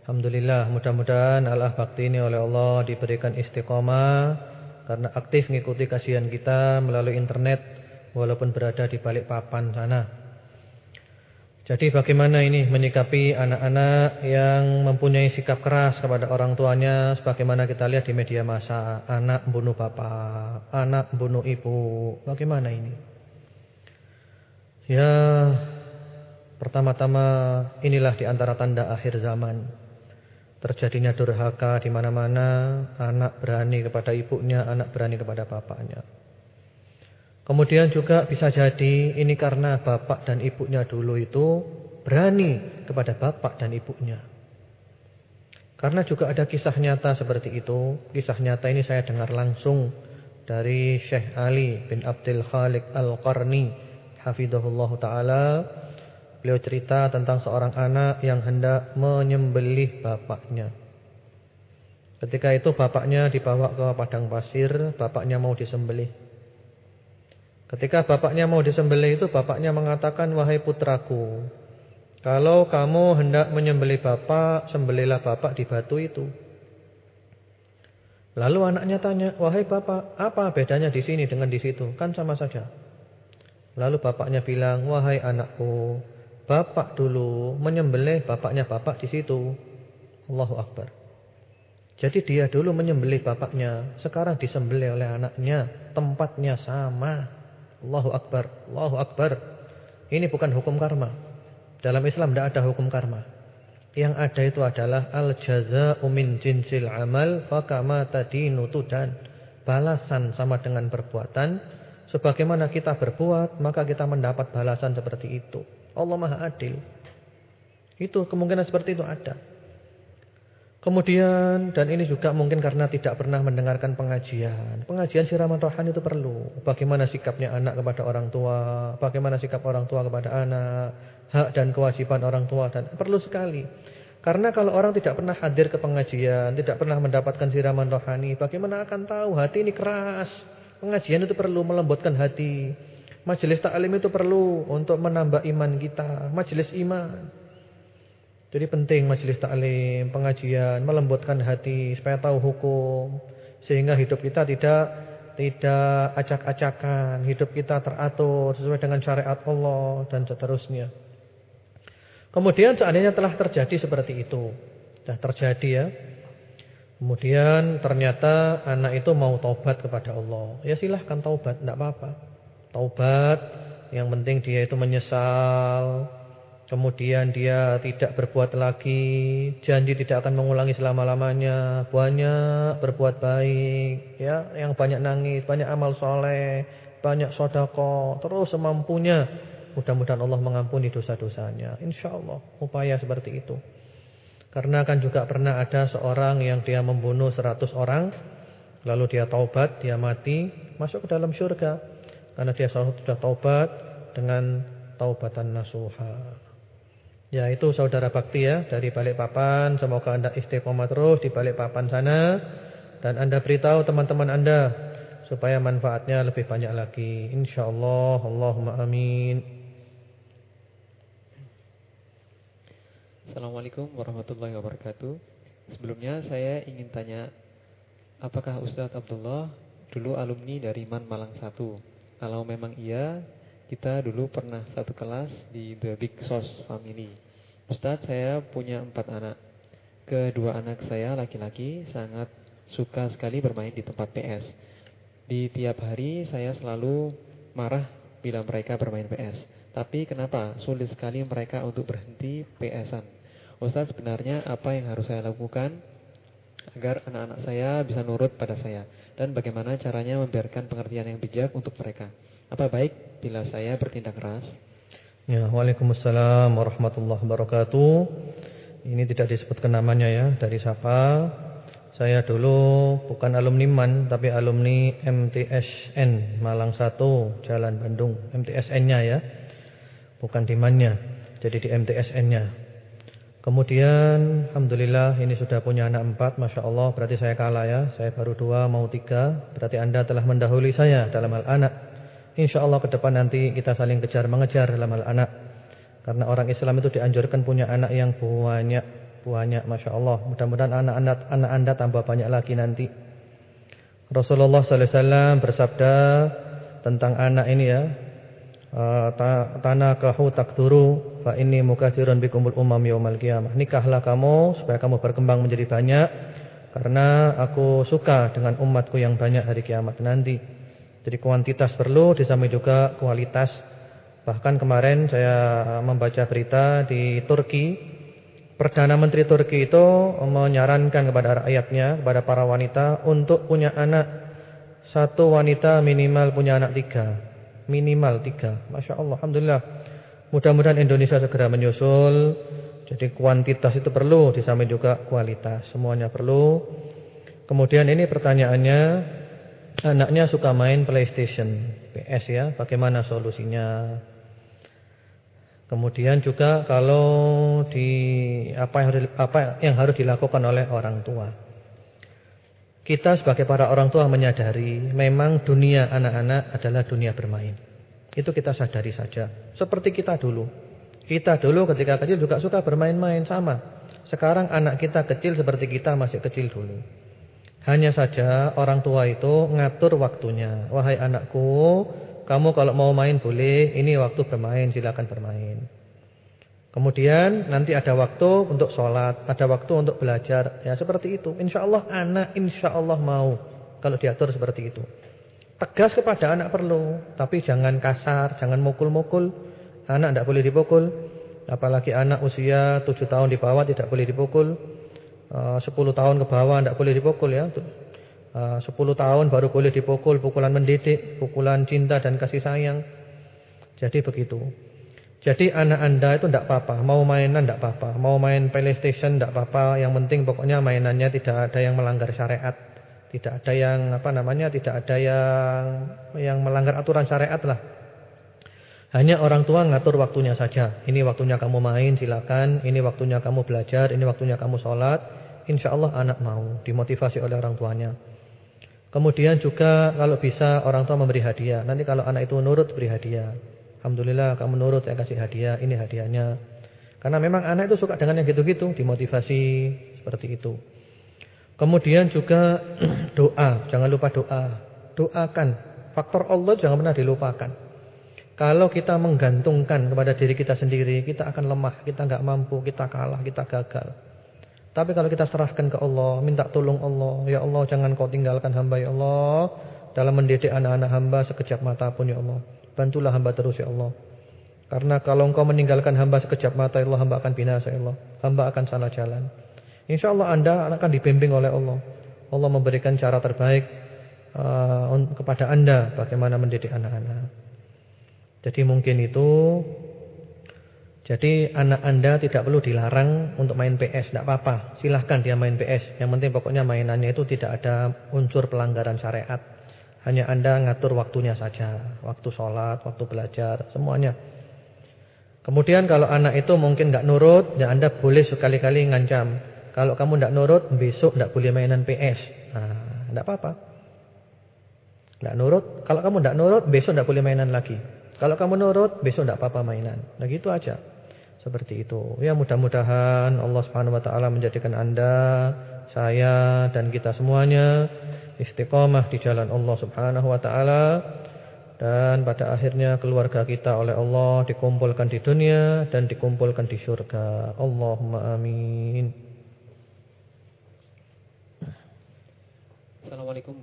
Alhamdulillah, mudah-mudahan Al-Akh Bakti ini oleh Allah diberikan istiqomah karena aktif mengikuti kajian kita melalui internet walaupun berada di Balikpapan sana. Jadi bagaimana ini menyikapi anak-anak yang mempunyai sikap keras kepada orang tuanya, sebagaimana kita lihat di media massa, anak bunuh bapak, anak bunuh ibu. Bagaimana ini? Ya, pertama-tama inilah di antara tanda akhir zaman. Terjadinya durhaka di mana-mana, anak berani kepada ibunya, anak berani kepada bapaknya. Kemudian juga bisa jadi ini karena bapak dan ibunya dulu itu berani kepada bapak dan ibunya. Karena juga ada kisah nyata seperti itu. Kisah nyata ini saya dengar langsung dari Syekh Ali bin Abdul Khaliq Al-Qarni hafizahullah taala, beliau cerita tentang seorang anak yang hendak menyembelih bapaknya. Ketika itu bapaknya dibawa ke padang pasir, bapaknya mau disembelih. Ketika bapaknya mau disembelih itu, bapaknya mengatakan, "Wahai putraku, kalau kamu hendak menyembelih bapak, sembelihlah bapak di batu itu." Lalu anaknya tanya, "Wahai bapak, apa bedanya di sini dengan di situ? Kan sama saja." Lalu bapaknya bilang, "Wahai anakku, bapak dulu menyembelih bapaknya bapak di situ." Allahu Akbar. Jadi dia dulu menyembelih bapaknya, sekarang disembelih oleh anaknya, tempatnya sama. Allahu Akbar, Allahu Akbar. Ini bukan hukum karma. Dalam Islam tidak ada hukum karma. Yang ada itu adalah al-jaza'u min jinsil amal fakama tadinu tudan. Balasan sama dengan perbuatan. Sebagaimana kita berbuat, maka kita mendapat balasan seperti itu. Allah Maha Adil. Itu kemungkinan seperti itu ada. Kemudian, dan ini juga mungkin karena tidak pernah mendengarkan pengajian. Pengajian siraman rohani itu perlu. Bagaimana sikapnya anak kepada orang tua, bagaimana sikap orang tua kepada anak, hak dan kewajiban orang tua, dan perlu sekali. Karena kalau orang tidak pernah hadir ke pengajian, tidak pernah mendapatkan siraman rohani, bagaimana akan tahu hati ini keras. Pengajian itu perlu melembutkan hati. Majelis ta'lim itu perlu untuk menambah iman kita, majelis iman. Jadi penting majelis ta'lim, pengajian, melembutkan hati supaya tahu hukum, sehingga hidup kita tidak acak-acakan, hidup kita teratur sesuai dengan syariat Allah dan seterusnya. Kemudian seandainya telah terjadi seperti itu, sudah terjadi ya. Kemudian ternyata anak itu mau taubat kepada Allah. Ya silahkan taubat, tidak apa-apa. Taubat, yang penting dia itu menyesal. Kemudian dia tidak berbuat lagi, janji tidak akan mengulangi selama-lamanya, banyak berbuat baik, ya, yang banyak nangis, banyak amal soleh, banyak sedekah, terus semampunya. Mudah-mudahan Allah mengampuni dosa-dosanya. InsyaAllah upaya seperti itu. Karena kan juga pernah ada seorang yang dia membunuh 100 orang, lalu dia taubat, dia mati, masuk ke dalam surga. Karena dia sudah taubat dengan taubatan nasuha. Ya itu saudara bakti ya dari Balikpapan. Semoga Anda istiqomah terus di Balikpapan sana. Dan Anda beritahu teman-teman Anda supaya manfaatnya lebih banyak lagi. InsyaAllah. Allahumma amin. Assalamualaikum warahmatullahi wabarakatuh. Sebelumnya saya ingin tanya, apakah Ustadz Abdullah dulu alumni dari MAN Malang 1? Kalau memang iya, kita dulu pernah satu kelas di The Big Sos Family. Ustadz, saya punya 4 anak. Kedua anak saya laki-laki sangat suka sekali bermain di tempat PS. Di tiap hari saya selalu marah bila mereka bermain PS. Tapi kenapa sulit sekali mereka untuk berhenti PS-an? Ustadz, sebenarnya apa yang harus saya lakukan agar anak-anak saya bisa nurut pada saya? Dan bagaimana caranya membiarkan pengertian yang bijak untuk mereka? Apa baik bila saya bertindak keras? Ya, waalaikumsalam warahmatullahi wabarakatuh. Ini tidak disebutkan namanya ya, dari siapa. Saya dulu bukan alumni MAN, tapi alumni MTSN Malang 1, Jalan Bandung. MTSN-nya ya, bukan di MAN-nya, jadi di MTSN-nya. Kemudian alhamdulillah ini sudah punya anak 4, Masya Allah. Berarti saya kalah ya, saya baru 2 mau 3. Berarti Anda telah mendahului saya dalam hal anak. InsyaAllah ke depan nanti kita saling kejar-mengejar dalam hal anak. Karena orang Islam itu dianjurkan punya anak yang banyak, Masya Allah. Mudah-mudahan anak Anda tambah banyak lagi nanti. Rasulullah SAW bersabda tentang anak ini ya, tanakahu takduru fa inni mukatsirun bikumul umam yaumal qiyamah. Nikahlah kamu supaya kamu berkembang menjadi banyak, karena aku suka dengan umatku yang banyak hari kiamat nanti. Jadi kuantitas perlu, di samping juga kualitas. Bahkan kemarin saya membaca berita di Turki, Perdana Menteri Turki itu menyarankan kepada rakyatnya, kepada para wanita untuk punya anak. Satu wanita minimal punya anak 3. Minimal 3. Masya Allah, alhamdulillah. Mudah-mudahan Indonesia segera menyusul. Jadi kuantitas itu perlu, di samping juga kualitas. Semuanya perlu. Kemudian ini pertanyaannya, anaknya suka main PlayStation, PS ya, bagaimana solusinya? Kemudian juga kalau apa yang harus dilakukan oleh orang tua. Kita sebagai para orang tua menyadari memang dunia anak-anak adalah dunia bermain. Itu kita sadari saja. Seperti kita dulu. Kita dulu ketika kecil juga suka bermain-main sama. Sekarang anak kita kecil seperti kita masih kecil dulu. Hanya saja orang tua itu ngatur waktunya. Wahai anakku, kamu kalau mau main boleh, ini waktu bermain, silakan bermain. Kemudian nanti ada waktu untuk sholat, ada waktu untuk belajar. Ya seperti itu. Insya Allah anak mau kalau diatur seperti itu. Tegas kepada anak perlu, tapi jangan kasar, jangan mukul-mukul. Anak tidak boleh dipukul. Apalagi anak usia 7 tahun di bawah tidak boleh dipukul. 10 tahun ke bawah tidak boleh dipukul ya. 10 tahun baru boleh dipukul, pukulan mendidik, pukulan cinta dan kasih sayang. Jadi begitu. Jadi anak Anda itu tidak apa-apa, mau mainan tidak apa-apa, mau main PlayStation tidak apa-apa, yang penting pokoknya mainannya tidak ada yang melanggar syariat, tidak ada yang tidak ada yang melanggar aturan syariat lah. Hanya orang tua ngatur waktunya saja. Ini waktunya kamu main silakan, ini waktunya kamu belajar, ini waktunya kamu sholat. Insya Allah anak mau, dimotivasi oleh orang tuanya. Kemudian juga kalau bisa orang tua memberi hadiah. Nanti kalau anak itu nurut beri hadiah. Alhamdulillah kamu nurut, saya kasih hadiah, ini hadiahnya. Karena memang anak itu suka dengan yang gitu-gitu, dimotivasi seperti itu. Kemudian juga doa, jangan lupa doa. Doakan, faktor Allah jangan pernah dilupakan. Kalau kita menggantungkan kepada diri kita sendiri, kita akan lemah, kita enggak mampu, kita kalah, kita gagal. Tapi kalau kita serahkan ke Allah, minta tolong Allah, ya Allah jangan kau tinggalkan hamba ya Allah dalam mendidik anak-anak hamba sekejap mata pun ya Allah. Bantulah hamba terus ya Allah. Karena kalau engkau meninggalkan hamba sekejap mata ya Allah, hamba akan binasa ya Allah. Hamba akan salah jalan. Insya Allah Anda akan dibimbing oleh Allah. Allah memberikan cara terbaik kepada Anda bagaimana mendidik anak-anak. Jadi mungkin itu. Jadi anak Anda tidak perlu dilarang untuk main PS, tidak apa-apa. Silahkan dia main PS. Yang penting pokoknya mainannya itu tidak ada unsur pelanggaran syariat. Hanya Anda ngatur waktunya saja. Waktu sholat, waktu belajar, semuanya. Kemudian kalau anak itu mungkin tidak nurut, ya Anda boleh sekali-kali ngancam. Kalau kamu tidak nurut, besok tidak boleh mainan PS. Nah, tidak apa-apa. Tidak nurut. Kalau kamu tidak nurut, besok tidak boleh mainan lagi. Kalau kamu nurut, besok tidak apa-apa mainan. Nah gitu aja. Seperti itu. Ya mudah-mudahan Allah Subhanahu wa taala menjadikan Anda, saya dan kita semuanya istiqamah di jalan Allah Subhanahu wa taala, dan pada akhirnya keluarga kita oleh Allah dikumpulkan di dunia dan dikumpulkan di surga. Allahumma amin. Assalamualaikum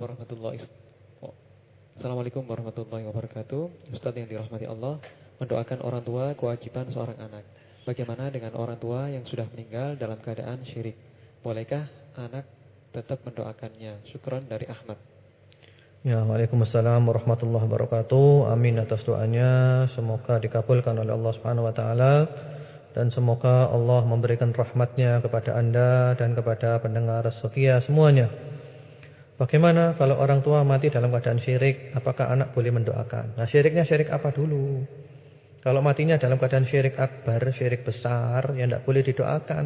warahmatullahi wabarakatuh. Ustaz yang dirahmati Allah, mendoakan orang tua kewajiban seorang anak. Bagaimana dengan orang tua yang sudah meninggal dalam keadaan syirik? Bolehkah anak tetap mendoakannya? Syukran dari Ahmad. Ya, waalaikumsalam warahmatullahi wabarakatuh. Amin atas doanya. Semoga dikabulkan oleh Allah Subhanahu wa taala, dan semoga Allah memberikan rahmatnya kepada Anda dan kepada pendengar setia semuanya. Bagaimana kalau orang tua mati dalam keadaan syirik? Apakah anak boleh mendoakan? Nah, syiriknya syirik apa dulu? Kalau matinya dalam keadaan syirik akbar, syirik besar, ya tidak boleh didoakan.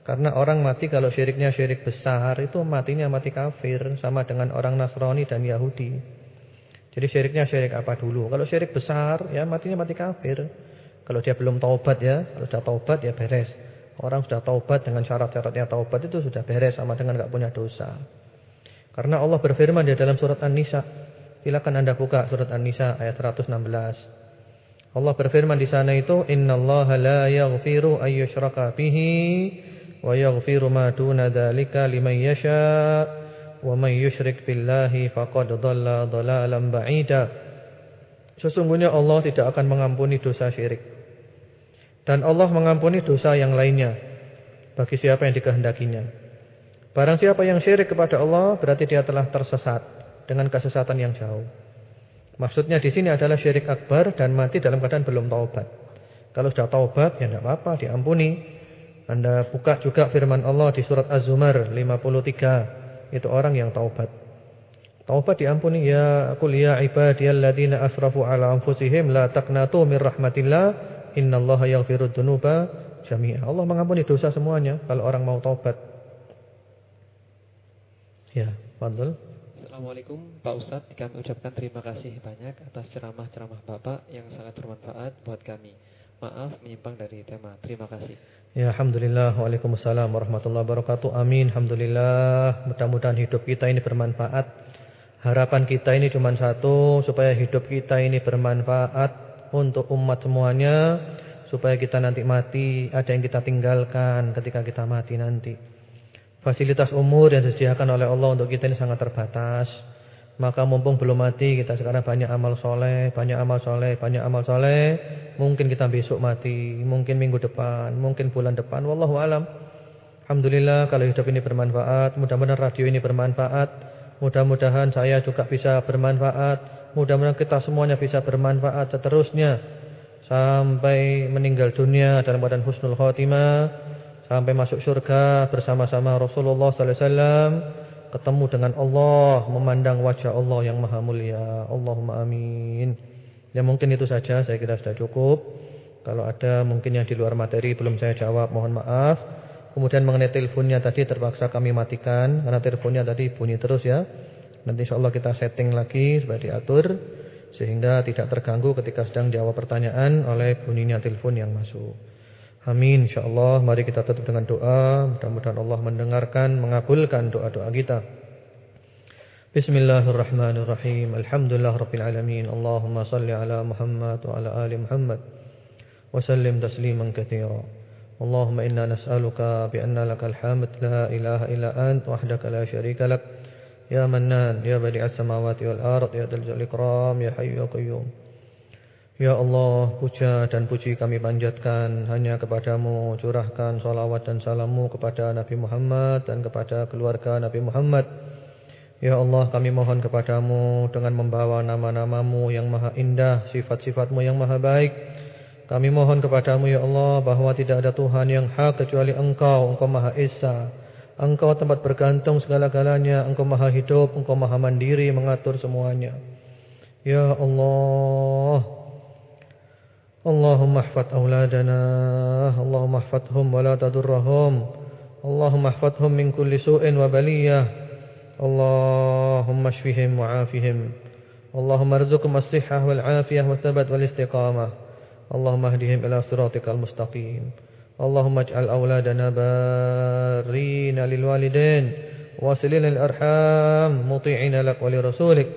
Karena orang mati kalau syiriknya syirik besar, itu matinya mati kafir, sama dengan orang Nasrani dan Yahudi. Jadi syiriknya syirik apa dulu? Kalau syirik besar, ya matinya mati kafir. Kalau dia belum taubat ya, kalau sudah taubat ya beres. Orang sudah taubat dengan syarat-syaratnya taubat itu sudah beres, sama dengan enggak punya dosa. Karena Allah berfirman di dalam surat An-Nisa. Silakan Anda buka surat An-Nisa ayat 116. Allah berfirman di sana itu, innallaha la yaghfiru ayyushraka bihi wa yaghfiru ma duna dzalika liman yasha wa man yusyrik billahi faqad dhalla dhalalan ba'ida. Sesungguhnya Allah tidak akan mengampuni dosa syirik, dan Allah mengampuni dosa yang lainnya bagi siapa yang dikehendakinya. Barang siapa yang syirik kepada Allah, berarti dia telah tersesat dengan kesesatan yang jauh. Maksudnya di sini adalah syirik akbar dan mati dalam keadaan belum taubat. Kalau sudah taubat ya tidak apa-apa, diampuni. Anda buka juga firman Allah di surat Az-Zumar 53. Itu orang yang taubat. Taubat diampuni. Ya qul ya ibadiyalladzina asrafu ala anfusihim la taqnatu min rahmatillah Innallaha yaghfirud dzunuba jami'a. Allah mengampuni dosa semuanya kalau orang mau taubat. Ya, fadhil. Assalamualaikum Pak Ustadz, kami ucapkan terima kasih banyak atas ceramah-ceramah Bapak yang sangat bermanfaat buat kami. Maaf menyimpang dari tema. Terima kasih. Ya, alhamdulillah. Waalaikumsalam warahmatullahi wabarakatuh. Amin. Alhamdulillah. Mudah-mudahan hidup kita ini bermanfaat. Harapan kita ini cuma satu, supaya hidup kita ini bermanfaat untuk umat semuanya, supaya kita nanti mati ada yang kita tinggalkan ketika kita mati nanti. Fasilitas umur yang disediakan oleh Allah untuk kita ini sangat terbatas. Maka mumpung belum mati, kita sekarang banyak amal soleh, banyak amal soleh, banyak amal soleh. Mungkin kita besok mati, mungkin minggu depan, mungkin bulan depan. Wallahu alam. Alhamdulillah kalau hidup ini bermanfaat. Mudah-mudahan radio ini bermanfaat. Mudah-mudahan saya juga bisa bermanfaat. Mudah-mudahan kita semuanya bisa bermanfaat seterusnya sampai meninggal dunia dalam keadaan husnul khotimah, sampai masuk surga bersama-sama Rasulullah sallallahu alaihi wasallam, ketemu dengan Allah, memandang wajah Allah yang maha mulia. Allahumma amin. Ya mungkin itu saja, saya kira sudah cukup. Kalau ada mungkin yang di luar materi belum saya jawab, mohon maaf. Kemudian mengenai teleponnya tadi terpaksa kami matikan karena teleponnya tadi bunyi terus ya. Nanti insyaallah kita setting lagi supaya diatur sehingga tidak terganggu ketika sedang jawab pertanyaan oleh bunyinya telepon yang masuk. Amin insyaallah. Mari kita tutup dengan doa. Mudah-mudahan Allah mendengarkan, mengabulkan doa-doa kita. Bismillahirrahmanirrahim. Alhamdulillahirabbil alamin. Allahumma shalli ala Muhammad wa ala ali Muhammad wa sallim tasliman katsira. Allahumma inna nas'aluka bi anna lakal hamd la ilaha illa ant wahdaka la syarika lak ya mannan ya badi'as samawati wal ard ya dzal jalali ikram ya hayyu ya qayyum. Ya Allah, puja dan puji kami panjatkan hanya kepadamu. Curahkan salawat dan salammu kepada Nabi Muhammad dan kepada keluarga Nabi Muhammad. Ya Allah, kami mohon kepadamu dengan membawa nama-namamu yang maha indah, sifat-sifatmu yang maha baik. Kami mohon kepadamu ya Allah bahwa tidak ada Tuhan yang hak kecuali Engkau. Engkau maha esa, Engkau tempat bergantung segala-galanya. Engkau maha hidup, Engkau maha mandiri mengatur semuanya. Ya Allah, Allahumma ihfadz auladana, Allahumma ihfadhum wa la tadurrahum, Allahumma ihfadhum min kulli su'in wa baliyah, Allahumma shfihim wa afihim, Allahumma arzuqhum as-sihhah wal afiyah wa thabat wal istiqamah, Allahumma ahdihim ila siratikal mustaqim, Allahumma ij'al auladana barrina lil walidain wasilina lil arham muti'ina lak wa li rasulik.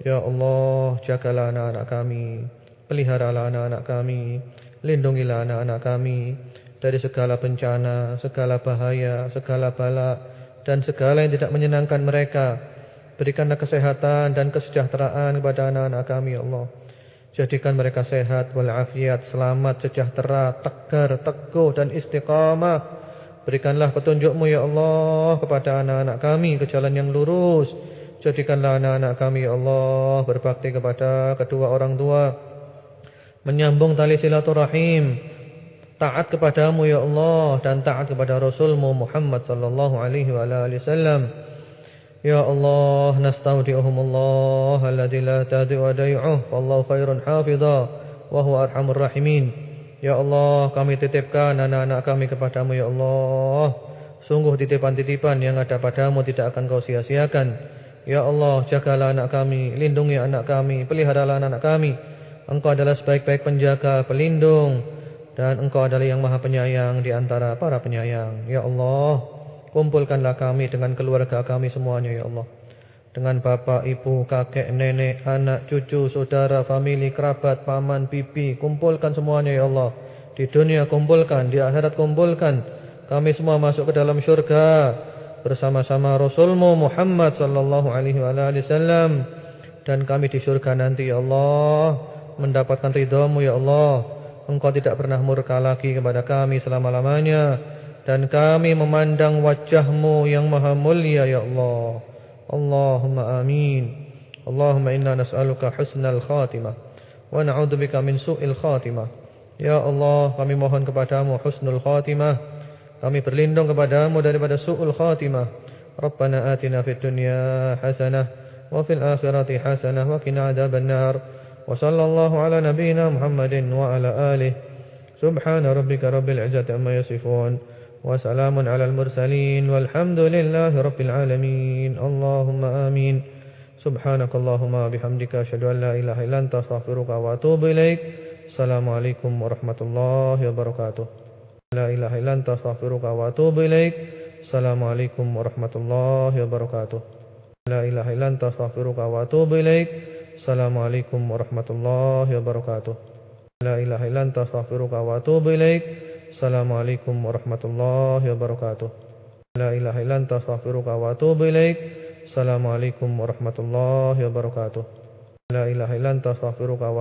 Ya Allah, jagalah anak-anak kami, peliharalah anak-anak kami, lindungilah anak-anak kami dari segala bencana, segala bahaya, segala bala dan segala yang tidak menyenangkan mereka. Berikanlah kesehatan dan kesejahteraan kepada anak-anak kami ya Allah. Jadikan mereka sehat walafiat, selamat, sejahtera, tegar, teguh dan istiqamah. Berikanlah petunjuk-Mu ya Allah kepada anak-anak kami ke jalan yang lurus. Jadikanlah anak-anak kami ya Allah berbakti kepada kedua orang tua, menyambung tali silaturahim, taat kepadamu ya Allah dan taat kepada Rasulmu Muhammad sallallahu alaihi wa alihi wasallam. Ya Allah, nastaudi'uhumullah alladzi la tadi'u wadai'uh wallahu khairun hafidha wa huwa arhamur rahimin. Ya Allah, kami titipkan anak-anak kami kepadamu ya Allah. Sungguh titipan-titipan yang ada padamu tidak akan Kau sia-siakan. Ya Allah, jagalah anak kami, lindungi anak kami, peliharalah anak kami. Engkau adalah sebaik-baik penjaga, pelindung, dan Engkau adalah yang maha penyayang di antara para penyayang. Ya Allah, kumpulkanlah kami dengan keluarga kami semuanya ya Allah. Dengan bapak, ibu, kakek, nenek, anak, cucu, saudara, famili, kerabat, paman, bibi. Kumpulkan semuanya ya Allah. Di dunia kumpulkan, di akhirat kumpulkan. Kami semua masuk ke dalam syurga bersama-sama Rasulmu Muhammad sallallahu alaihi wasallam. Dan kami di syurga nanti ya Allah mendapatkan ridha-Mu ya Allah. Engkau tidak pernah murka lagi kepada kami selama-lamanya. Dan kami memandang wajah-Mu yang maha mulia ya Allah. Allahumma amin. Allahumma inna nas'aluka husnal khatimah wa na'udzubika min su'il khatimah. Ya Allah, kami mohon kepadamu husnul khatimah. Kami berlindung kepadamu daripada su'ul khatimah. Rabbana atina fid dunya hasanah wa fil akhirati hasanah wa qina adzabannar. Wa sallallahu ala nabiyyina Muhammadin wa ala alihi سبحان ربك رب العزة عما يصفون وسلام على المرسلين والحمد لله رب العالمين اللهم آمين سبحانك اللهم وبحمدك أشهد أن لا إله إلا أنت أستغفرك وأتوب إليك السلام عليكم ورحمة الله وبركاته لا إله إلا أنت أستغفرك وأتوب إليك السلام عليكم ورحمة الله وبركاته لا إله إلا أنت أستغفرك وأتوب إليك السلام عليكم ورحمة الله وبركاته لا إله إلا أنت أستغفرك وأتوب إليك السلام عليكم ورحمة الله وبركاته لا إله إلا أنت أستغفرك وأتوب إليك السلام عليكم ورحمة الله وبركاته لا إله إلا أنت أستغفرك وأتوب